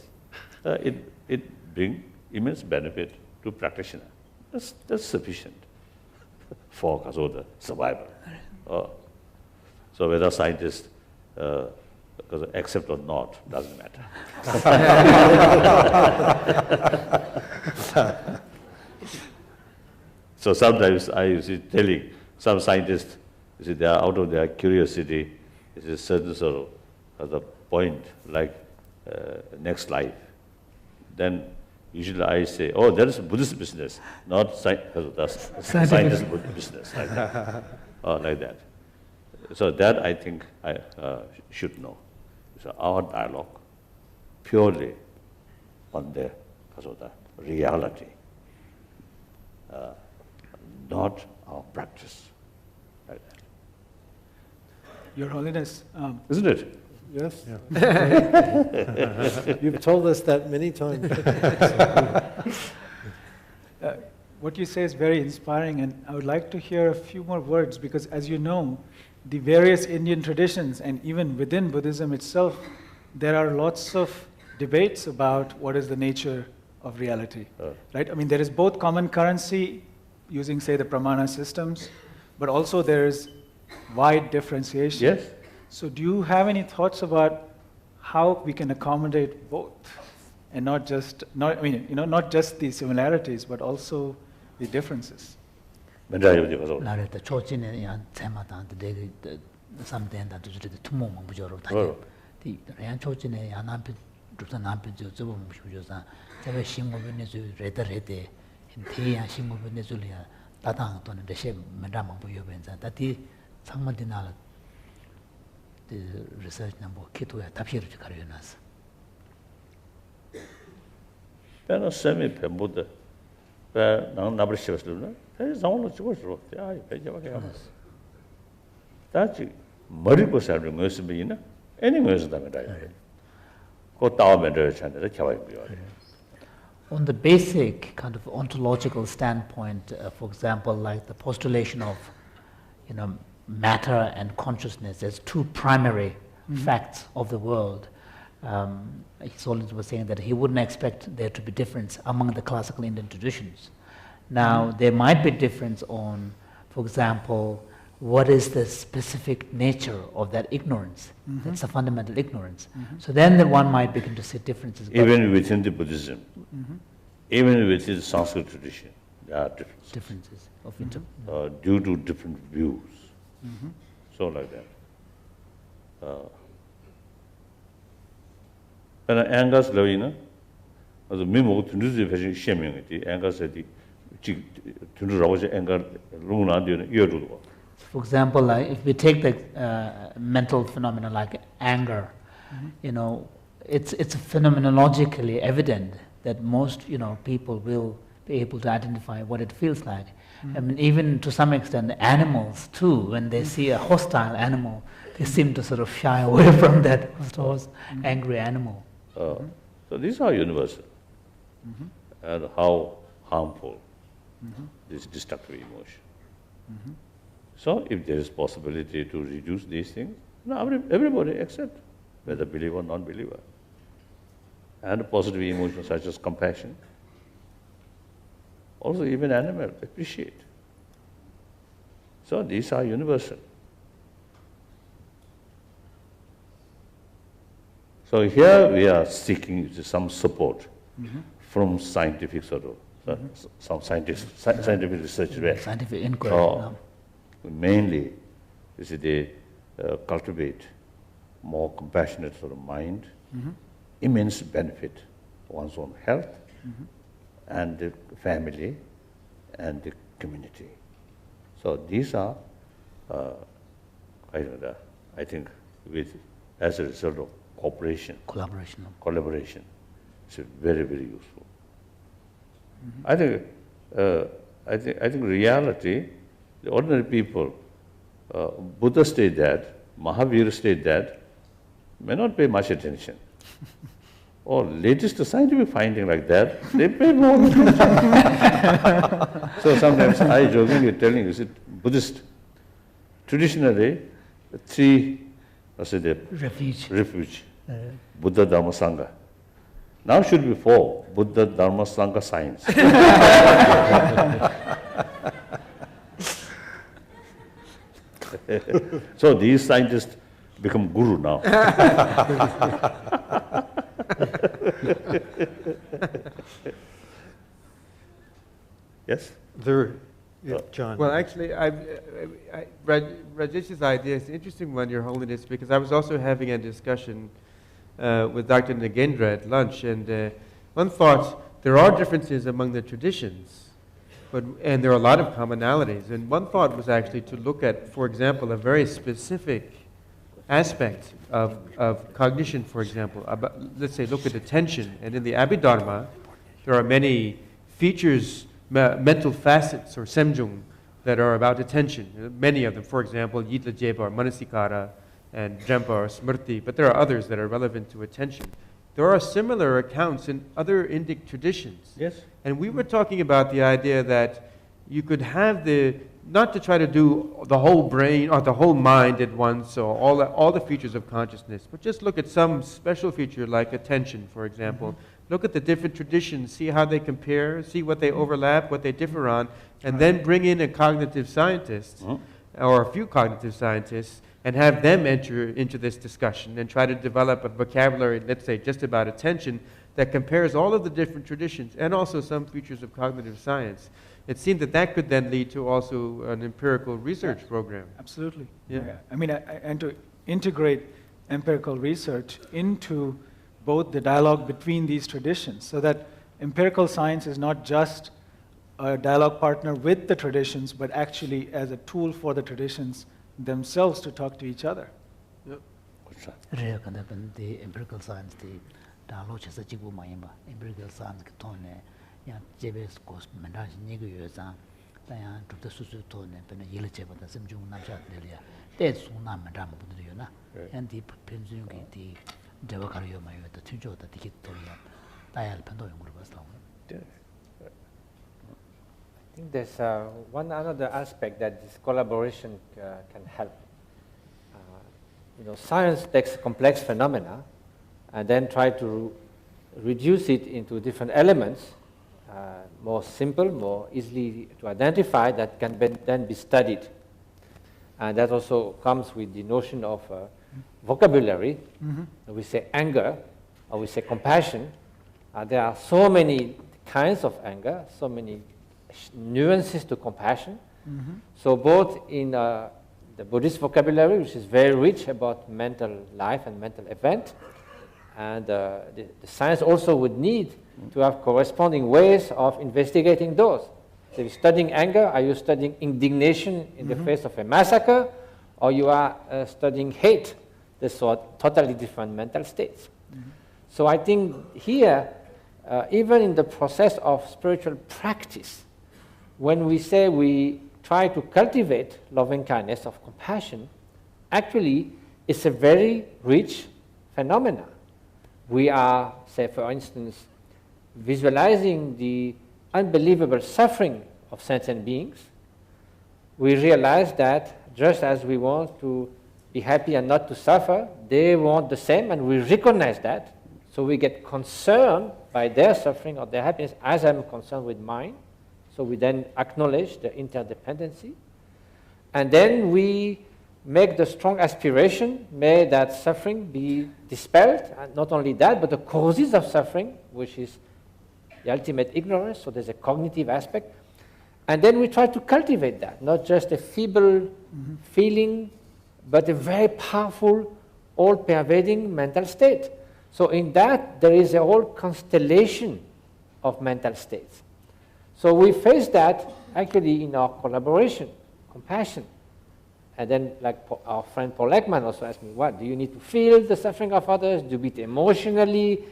It brings immense benefit to practitioner. That's sufficient for survival. So whether scientists accept or not doesn't matter. So sometimes I used to telling some scientists, you see, they are out of their curiosity, it's a certain sort of the point, like next life. Then usually I say, oh, that is Buddhist business, not scientist business, like that. Like that. So that I think I should know. So our dialogue purely on the reality, not our practice. Like that. Your Holiness, Isn't it? Yes. You've told us that many times. what you say is very inspiring, and I would like to hear a few more words, because as you know, the various Indian traditions, and even within Buddhism itself, there are lots of debates about what is the nature of reality, right? I mean, there is both common currency using, say, the pramana systems, but also there is wide differentiation. Yes. So do you have any thoughts about how we can accommodate both, and not just the similarities, but also the differences? 나를 초진에 양 테마다 되게 삼된다 두저리 투모만 부저로 다니. 디 양 초진에 양 남편 줍다 남편 저 무시부조사. 제가 신고변에 저 레더레데 대야 신고변에 줄이야. 다당 또는 대시 맨다만 부여변자. 다디 상만디나 그 리서치 넘버 키토야 답시를 가려놨어. 배는 셈이 배보다 배 나버리 씌웠을나? 배 상황을 찍고 싶어. 야, 배제밖에 안 했어. 다지 머리고 살는 것은 뭐이나? 애니 것은 다면다. 그 다음에 저 찬데 겨와요. On the basic kind of ontological standpoint, for example, like the postulation of, matter and consciousness as two primary facts of the world. Holiness was saying that he wouldn't expect there to be difference among the classical Indian traditions. Now, there might be difference on, for example, what is the specific nature of that ignorance? That's a fundamental ignorance. So then one might begin to see differences. Even within the Buddhism, even within the Sanskrit tradition, there are differences. Differences of due to different views. So like that. And Angus Lavina, as a memo to do the vision shaming, Angus said, to do anger, Luna, you. For example, like if we take the mental phenomena like anger, it's phenomenologically evident that most people will be able to identify what it feels like. I mean, even to some extent, animals too, when they see a hostile animal, they seem to sort of shy away from that angry animal. So these are universal, and how harmful this destructive emotion. So if there is possibility to reduce these things, everybody accept, whether believer or non-believer. And positive emotions such as compassion. Also even animals appreciate. So these are universal. So here we are seeking some support from scientific some scientific research. Scientific inquiry. Mainly, they cultivate more compassionate sort of mind, immense benefit to one's own health, and the family, and the community. So these are, I think, as a result of collaboration, it's very, very useful. I think reality. The ordinary people, Buddha stated that, Mahavira stated that, may not pay much attention. Or latest scientific finding like that, they pay more attention. So sometimes I jokingly telling you, is it Buddhist? Traditionally, three, refuge. Buddha, Dharma, Sangha. Now should be four, Buddha, Dharma, Sangha, science. So these scientists become guru now. Yes? John. Well, actually, Rajesh's idea is an interesting one, Your Holiness, because I was also having a discussion with Dr. Nagendra at lunch, and one thought, there are differences among the traditions, and there are a lot of commonalities. And one thought was actually to look at, for example, a very specific aspect of cognition, for example. Let's say, look at attention. And in the Abhidharma, there are many features, mental facets, or semjung, that are about attention. Many of them, for example, Yidla Jeba, or Manasikara, and Jampa, or Smrti. But there are others that are relevant to attention. There are similar accounts in other Indic traditions. Yes. And we were talking about the idea that you could have not to try to do the whole brain or the whole mind at once or all the features of consciousness, but just look at some special feature like attention, for example. Look at the different traditions, see how they compare, see what they overlap, what they differ on, and then bring in a cognitive scientist or a few cognitive scientists and have them enter into this discussion and try to develop a vocabulary, let's say, just about attention that compares all of the different traditions and also some features of cognitive science. It seemed that could then lead to also an empirical research program. Absolutely. Yeah. I mean, and to integrate empirical research into both the dialogue between these traditions, so that empirical science is not just a dialogue partner with the traditions, but actually as a tool for the traditions themselves to talk to each other. Yep. The empirical science, the dialogue is a empirical science, JBS course, Mandaj Niguza, Diane took the Susu tone and Yelicheva, the Simjung Najat Delia. There's Sunam Madame Budriona, and the Pinzungi, the Devakario Mayo, the Tujo, the Tikitoria, Dial Pandoyum was long. I think there's one another aspect that this collaboration can help. Science takes complex phenomena and then try to reduce it into different elements, more simple, more easily to identify, that can then be studied. And that also comes with the notion of vocabulary. We say anger, or we say compassion. There are so many kinds of anger, so many nuances to compassion. So both in the Buddhist vocabulary, which is very rich about mental life and mental event, and the science also would need to have corresponding ways of investigating those. So if you're studying anger, are you studying indignation in the face of a massacre, or you are studying hate? These are totally different mental states. So I think here, even in the process of spiritual practice, when we say we try to cultivate loving kindness of compassion, actually it's a very rich phenomena. We are, say for instance, visualizing the unbelievable suffering of sentient beings. We realize that just as we want to be happy and not to suffer, they want the same, and we recognize that. So we get concerned by their suffering or their happiness as I'm concerned with mine. So we then acknowledge the interdependency. And then we make the strong aspiration, may that suffering be dispelled, and not only that, but the causes of suffering, which is the ultimate ignorance, so there's a cognitive aspect. And then we try to cultivate that, not just a feeble feeling, but a very powerful, all-pervading mental state. So in that, there is a whole constellation of mental states. So we face that actually in our collaboration, compassion. And then, like our friend Paul Ekman also asked me, what, do you need to feel the suffering of others? Do you be emotionally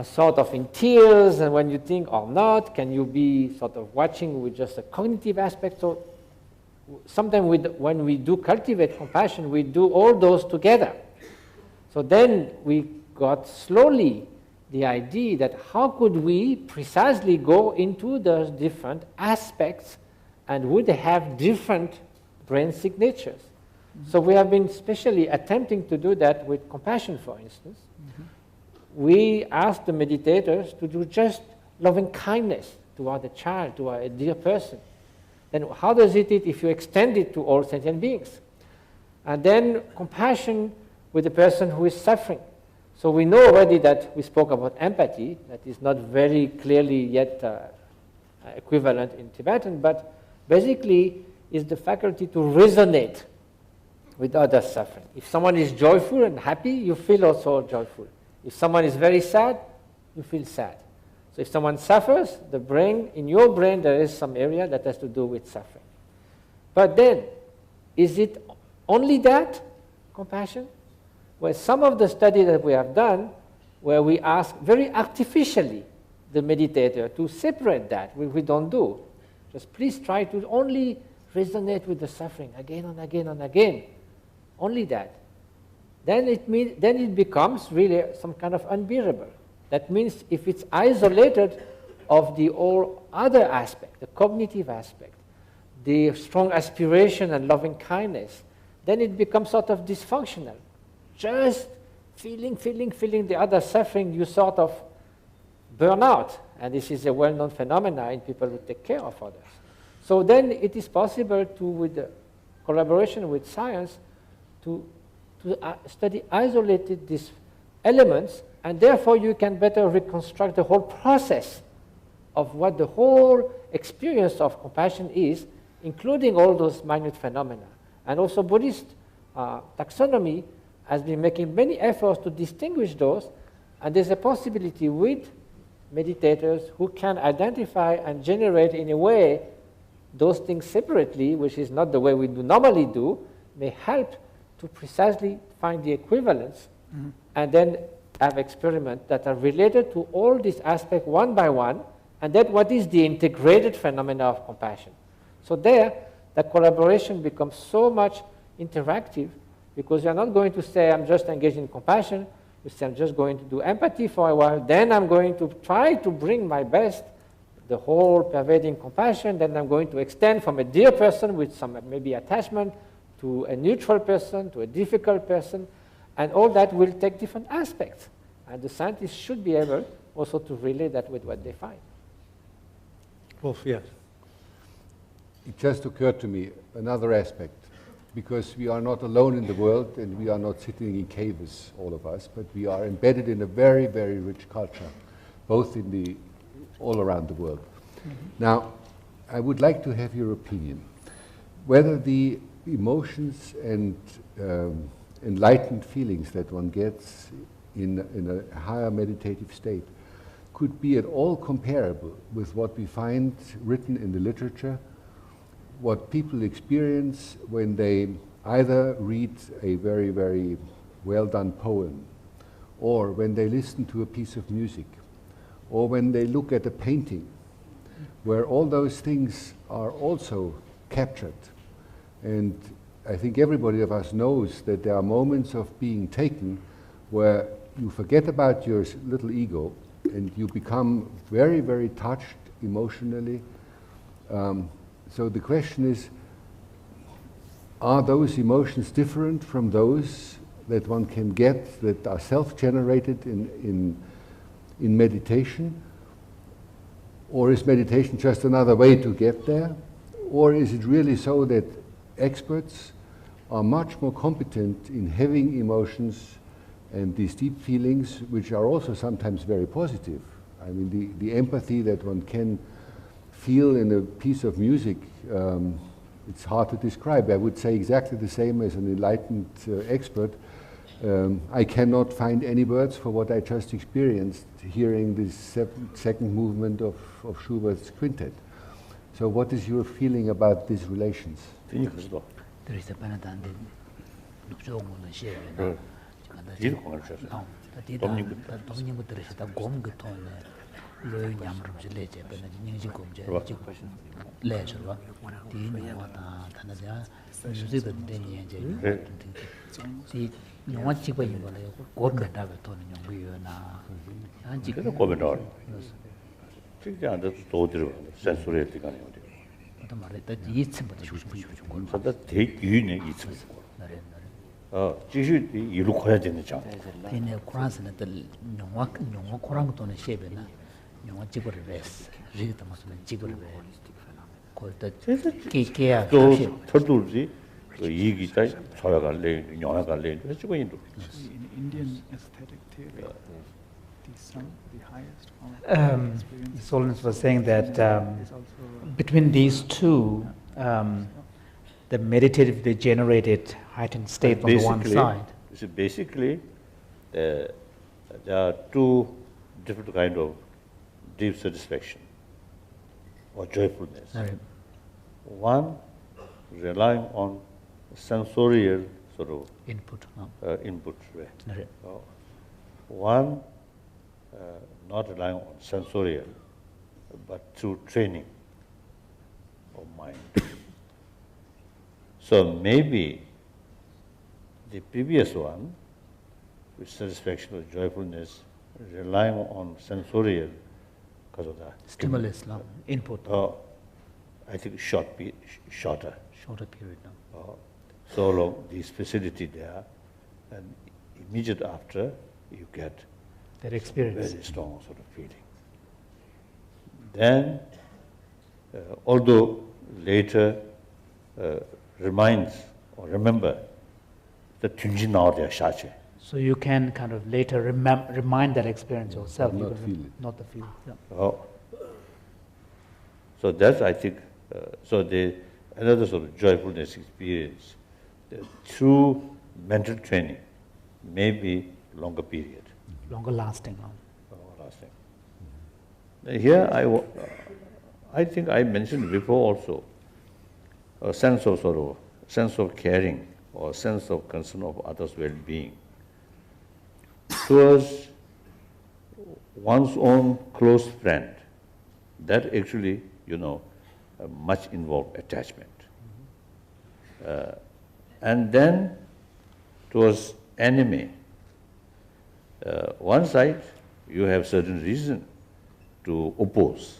sort of in tears, and when you think or not? Can you be sort of watching with just a cognitive aspect? So sometimes when we do cultivate compassion, we do all those together. So then we got slowly the idea that how could we precisely go into those different aspects, and would they have different brain signatures. So we have been specially attempting to do that with compassion, for instance. We ask the meditators to do just loving kindness toward a child, toward a dear person. Then how does it if you extend it to all sentient beings? And then compassion with the person who is suffering. So we know already that we spoke about empathy, that is not very clearly yet equivalent in Tibetan, but basically is the faculty to resonate with others' suffering. If someone is joyful and happy, you feel also joyful. If someone is very sad, you feel sad. So if someone suffers, the brain, in your brain there is some area that has to do with suffering. But then, is it only that, compassion? Well, some of the studies that we have done, where we ask very artificially the meditator to separate that, we don't do. Just please try to only resonate with the suffering again and again and again. Only that. Then it becomes really some kind of unbearable. That means if it's isolated, of the all other aspect, the cognitive aspect, the strong aspiration and loving kindness, then it becomes sort of dysfunctional. Just feeling the other suffering, you sort of burn out. And this is a well-known phenomenon in people who take care of others. So then it is possible to, with the collaboration with science, to study isolated these elements, and therefore you can better reconstruct the whole process of what the whole experience of compassion is, including all those minute phenomena. And also Buddhist taxonomy has been making many efforts to distinguish those, and there's a possibility with meditators who can identify and generate in a way those things separately, which is not the way we normally do, may help to precisely find the equivalence and then have experiments that are related to all these aspects one by one, and that what is the integrated phenomena of compassion. So there, the collaboration becomes so much interactive, because you're not going to say, I'm just engaged in compassion. You say, I'm just going to do empathy for a while. Then I'm going to try to bring my best, the whole pervading compassion. Then I'm going to extend from a dear person with some maybe attachment to a neutral person, to a difficult person. And all that will take different aspects. And the scientists should be able also to relate that with what they find. Wolf, yes. It just occurred to me another aspect, because we are not alone in the world and we are not sitting in caves, all of us, but we are embedded in a very, very rich culture, both in the, all around the world. Now, I would like to have your opinion, whether the emotions and enlightened feelings that one gets in a higher meditative state could be at all comparable with what we find written in the literature, what people experience when they either read a very, very well-done poem, or when they listen to a piece of music, or when they look at a painting, where all those things are also captured. And I think everybody of us knows that there are moments of being taken where you forget about your little ego and you become very, very touched emotionally. So the question is, are those emotions different from those that one can get that are self-generated in meditation? Or is meditation just another way to get there? Or is it really so that experts are much more competent in having emotions and these deep feelings, which are also sometimes very positive? I mean, the empathy that one can feel in a piece of music, it's hard to describe. I would say exactly the same as an enlightened expert. I cannot find any words for what I just experienced hearing this second movement of Schubert's quintet. So what is your feeling about these relations? Indian aesthetic theory, the highest form of experience. Holiness was saying that between these two, the meditatively generated heightened state on the one side. So basically, there are two different kinds of deep satisfaction or joyfulness. Right. One relying on sensorial sort of Input. input, right? Right. One not relying on sensorial, but through training of mind. So maybe the previous one, with satisfaction or joyfulness, relying on sensorial, Stimulus, input. I think shorter. Shorter period now. So long this facility there, and immediate after you get That experience. very strong sort of feeling. Then, although later reminds or remember the tunjin now there shache. So you can kind of later remind that experience yourself. Not you can feel it. Not the feel. Yeah. So that's, I think, another sort of joyfulness experience through mental training, maybe longer period. Longer lasting. Here, I think I mentioned before also, a sense of caring or sense of concern of others' well-being towards one's own close friend. That actually, much involved attachment. And then towards enemy. One side, you have certain reason to oppose,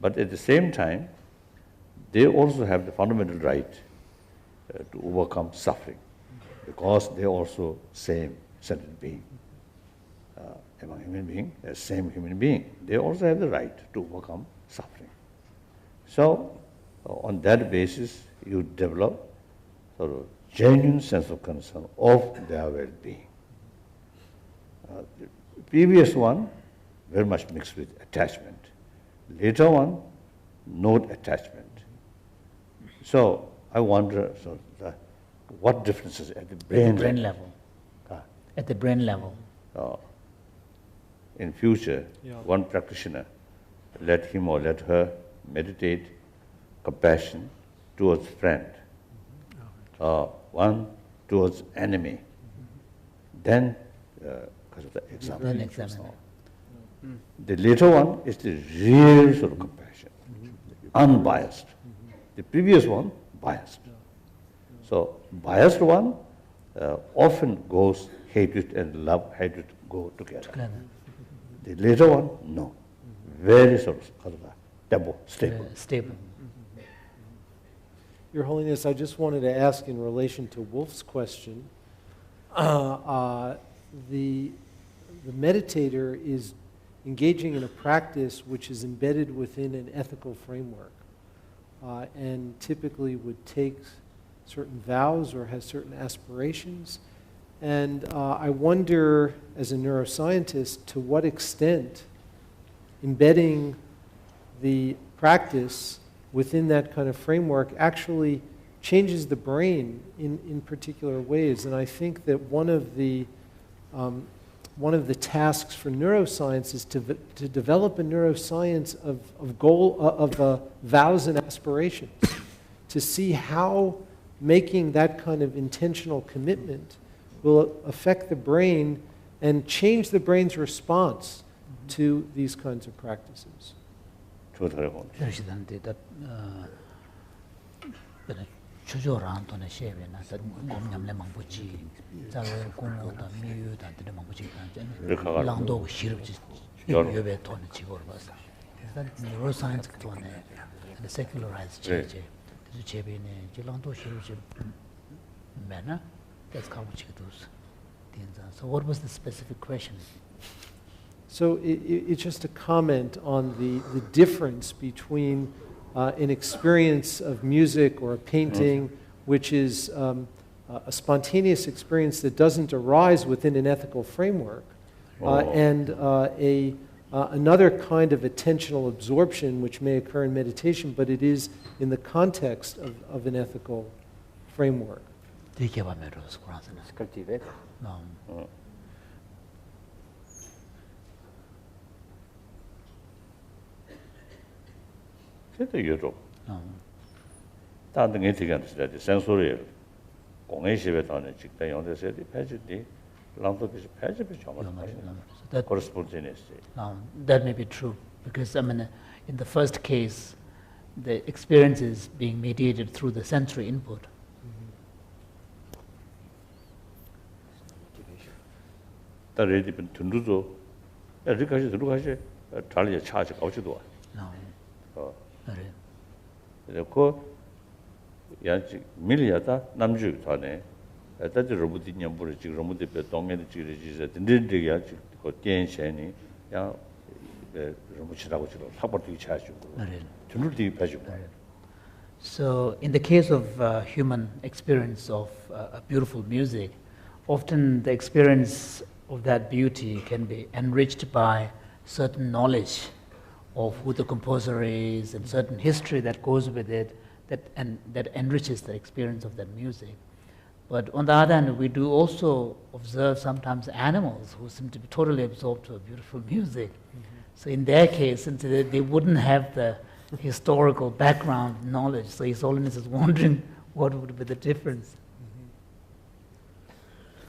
but at the same time, they also have the fundamental right to overcome suffering, because they also same sentient being. Among human beings, as same human being, they also have the right to overcome suffering. So, on that basis, you develop sort of genuine sense of concern of their well-being. The previous one, very much mixed with attachment. Later one, no attachment. So, I wonder, what differences at the brain level? At the brain level. In future, one practitioner, let him or let her meditate compassion towards friend, one towards enemy, then because of the example. The later one is the real sort of compassion, unbiased. The previous one, biased. So, biased one often goes hatred and love, hatred go together. The later one, no. Very sort of stable. Your Holiness, I just wanted to ask in relation to Wolf's question, the meditator is engaging in a practice which is embedded within an ethical framework and typically would take certain vows or has certain aspirations. And I wonder, as a neuroscientist, to what extent embedding the practice within that kind of framework actually changes the brain in particular ways. And I think that one of the tasks for neuroscience is to develop a neuroscience of vows and aspirations, to see how making that kind of intentional commitment will affect the brain and change the brain's response to these kinds of practices. So what was the specific question? So it's just a comment on the difference between an experience of music or a painting, which is a spontaneous experience that doesn't arise within an ethical framework, and another kind of attentional absorption which may occur in meditation, but it is in the context of an ethical framework. That may be true, because in the first case, the experience is being mediated through the sensory input. 달리 차지 가지도 No. 어 Right. 그리고 야지 밀려다 남주 전에 다들 로봇이 냠부를 지금 로봇이 동에도 지르지서 든든하게 아주 그 댄션이 야 로봇이라고 지금 사버리기 차주고 Right. 준비를 해주고 So, in the case of human experience of beautiful music, often the experience of that beauty can be enriched by certain knowledge of who the composer is and certain history that goes with it, that enriches the experience of that music. But on the other hand, we do also observe sometimes animals who seem to be totally absorbed to a beautiful music. So in their case, since they wouldn't have the historical background knowledge, so His Holiness is wondering what would be the difference.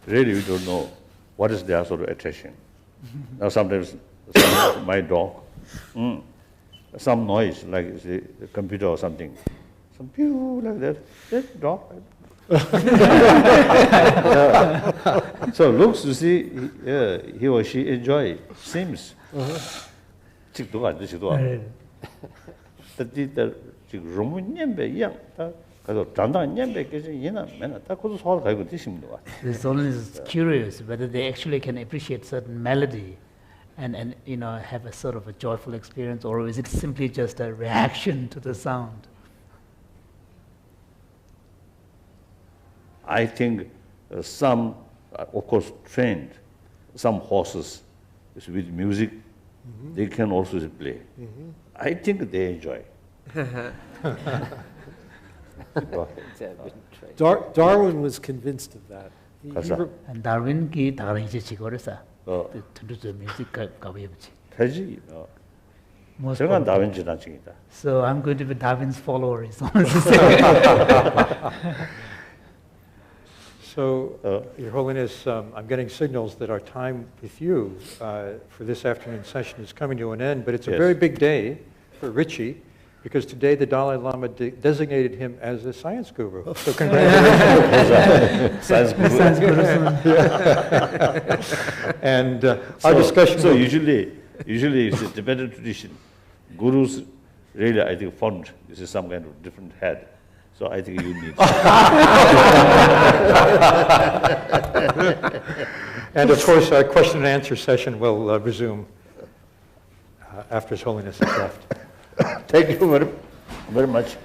Really, we don't know what is their sort of attraction. Now sometimes my dog, some noise like the computer or something, some pew like that dog. So looks to see he or she enjoy it. Seems. 직도가 안 되지도 않아. 그때 지금 로문년배 이양 다 그래서 단단년배 깨지 얘는 맨날 다 그것도 소화를 가지고 드시면 돼. His Holiness is curious whether they actually can appreciate certain melody and you know have a sort of a joyful experience, or is it simply just a reaction to the sound? I think some, of course, trained, some horses with music, they can also play. I think they enjoy. Darwin was convinced of that. And Darwin ki 다른 이제 지거래서 듣는 music 가보야지. 되지. 제가 다윈치 나중이다. So I'm going to be Darwin's follower. So, Your Holiness, I'm getting signals that our time with you for this afternoon session is coming to an end, but it's a very big day for Richie, because today the Dalai Lama designated him as a science guru. So congratulations. Science guru. And our discussion... So usually it's a Tibetan tradition. Gurus really, I think, fund this is some kind of different head. So I think you need. And of course, our question and answer session will resume after His Holiness has left. Thank you very much.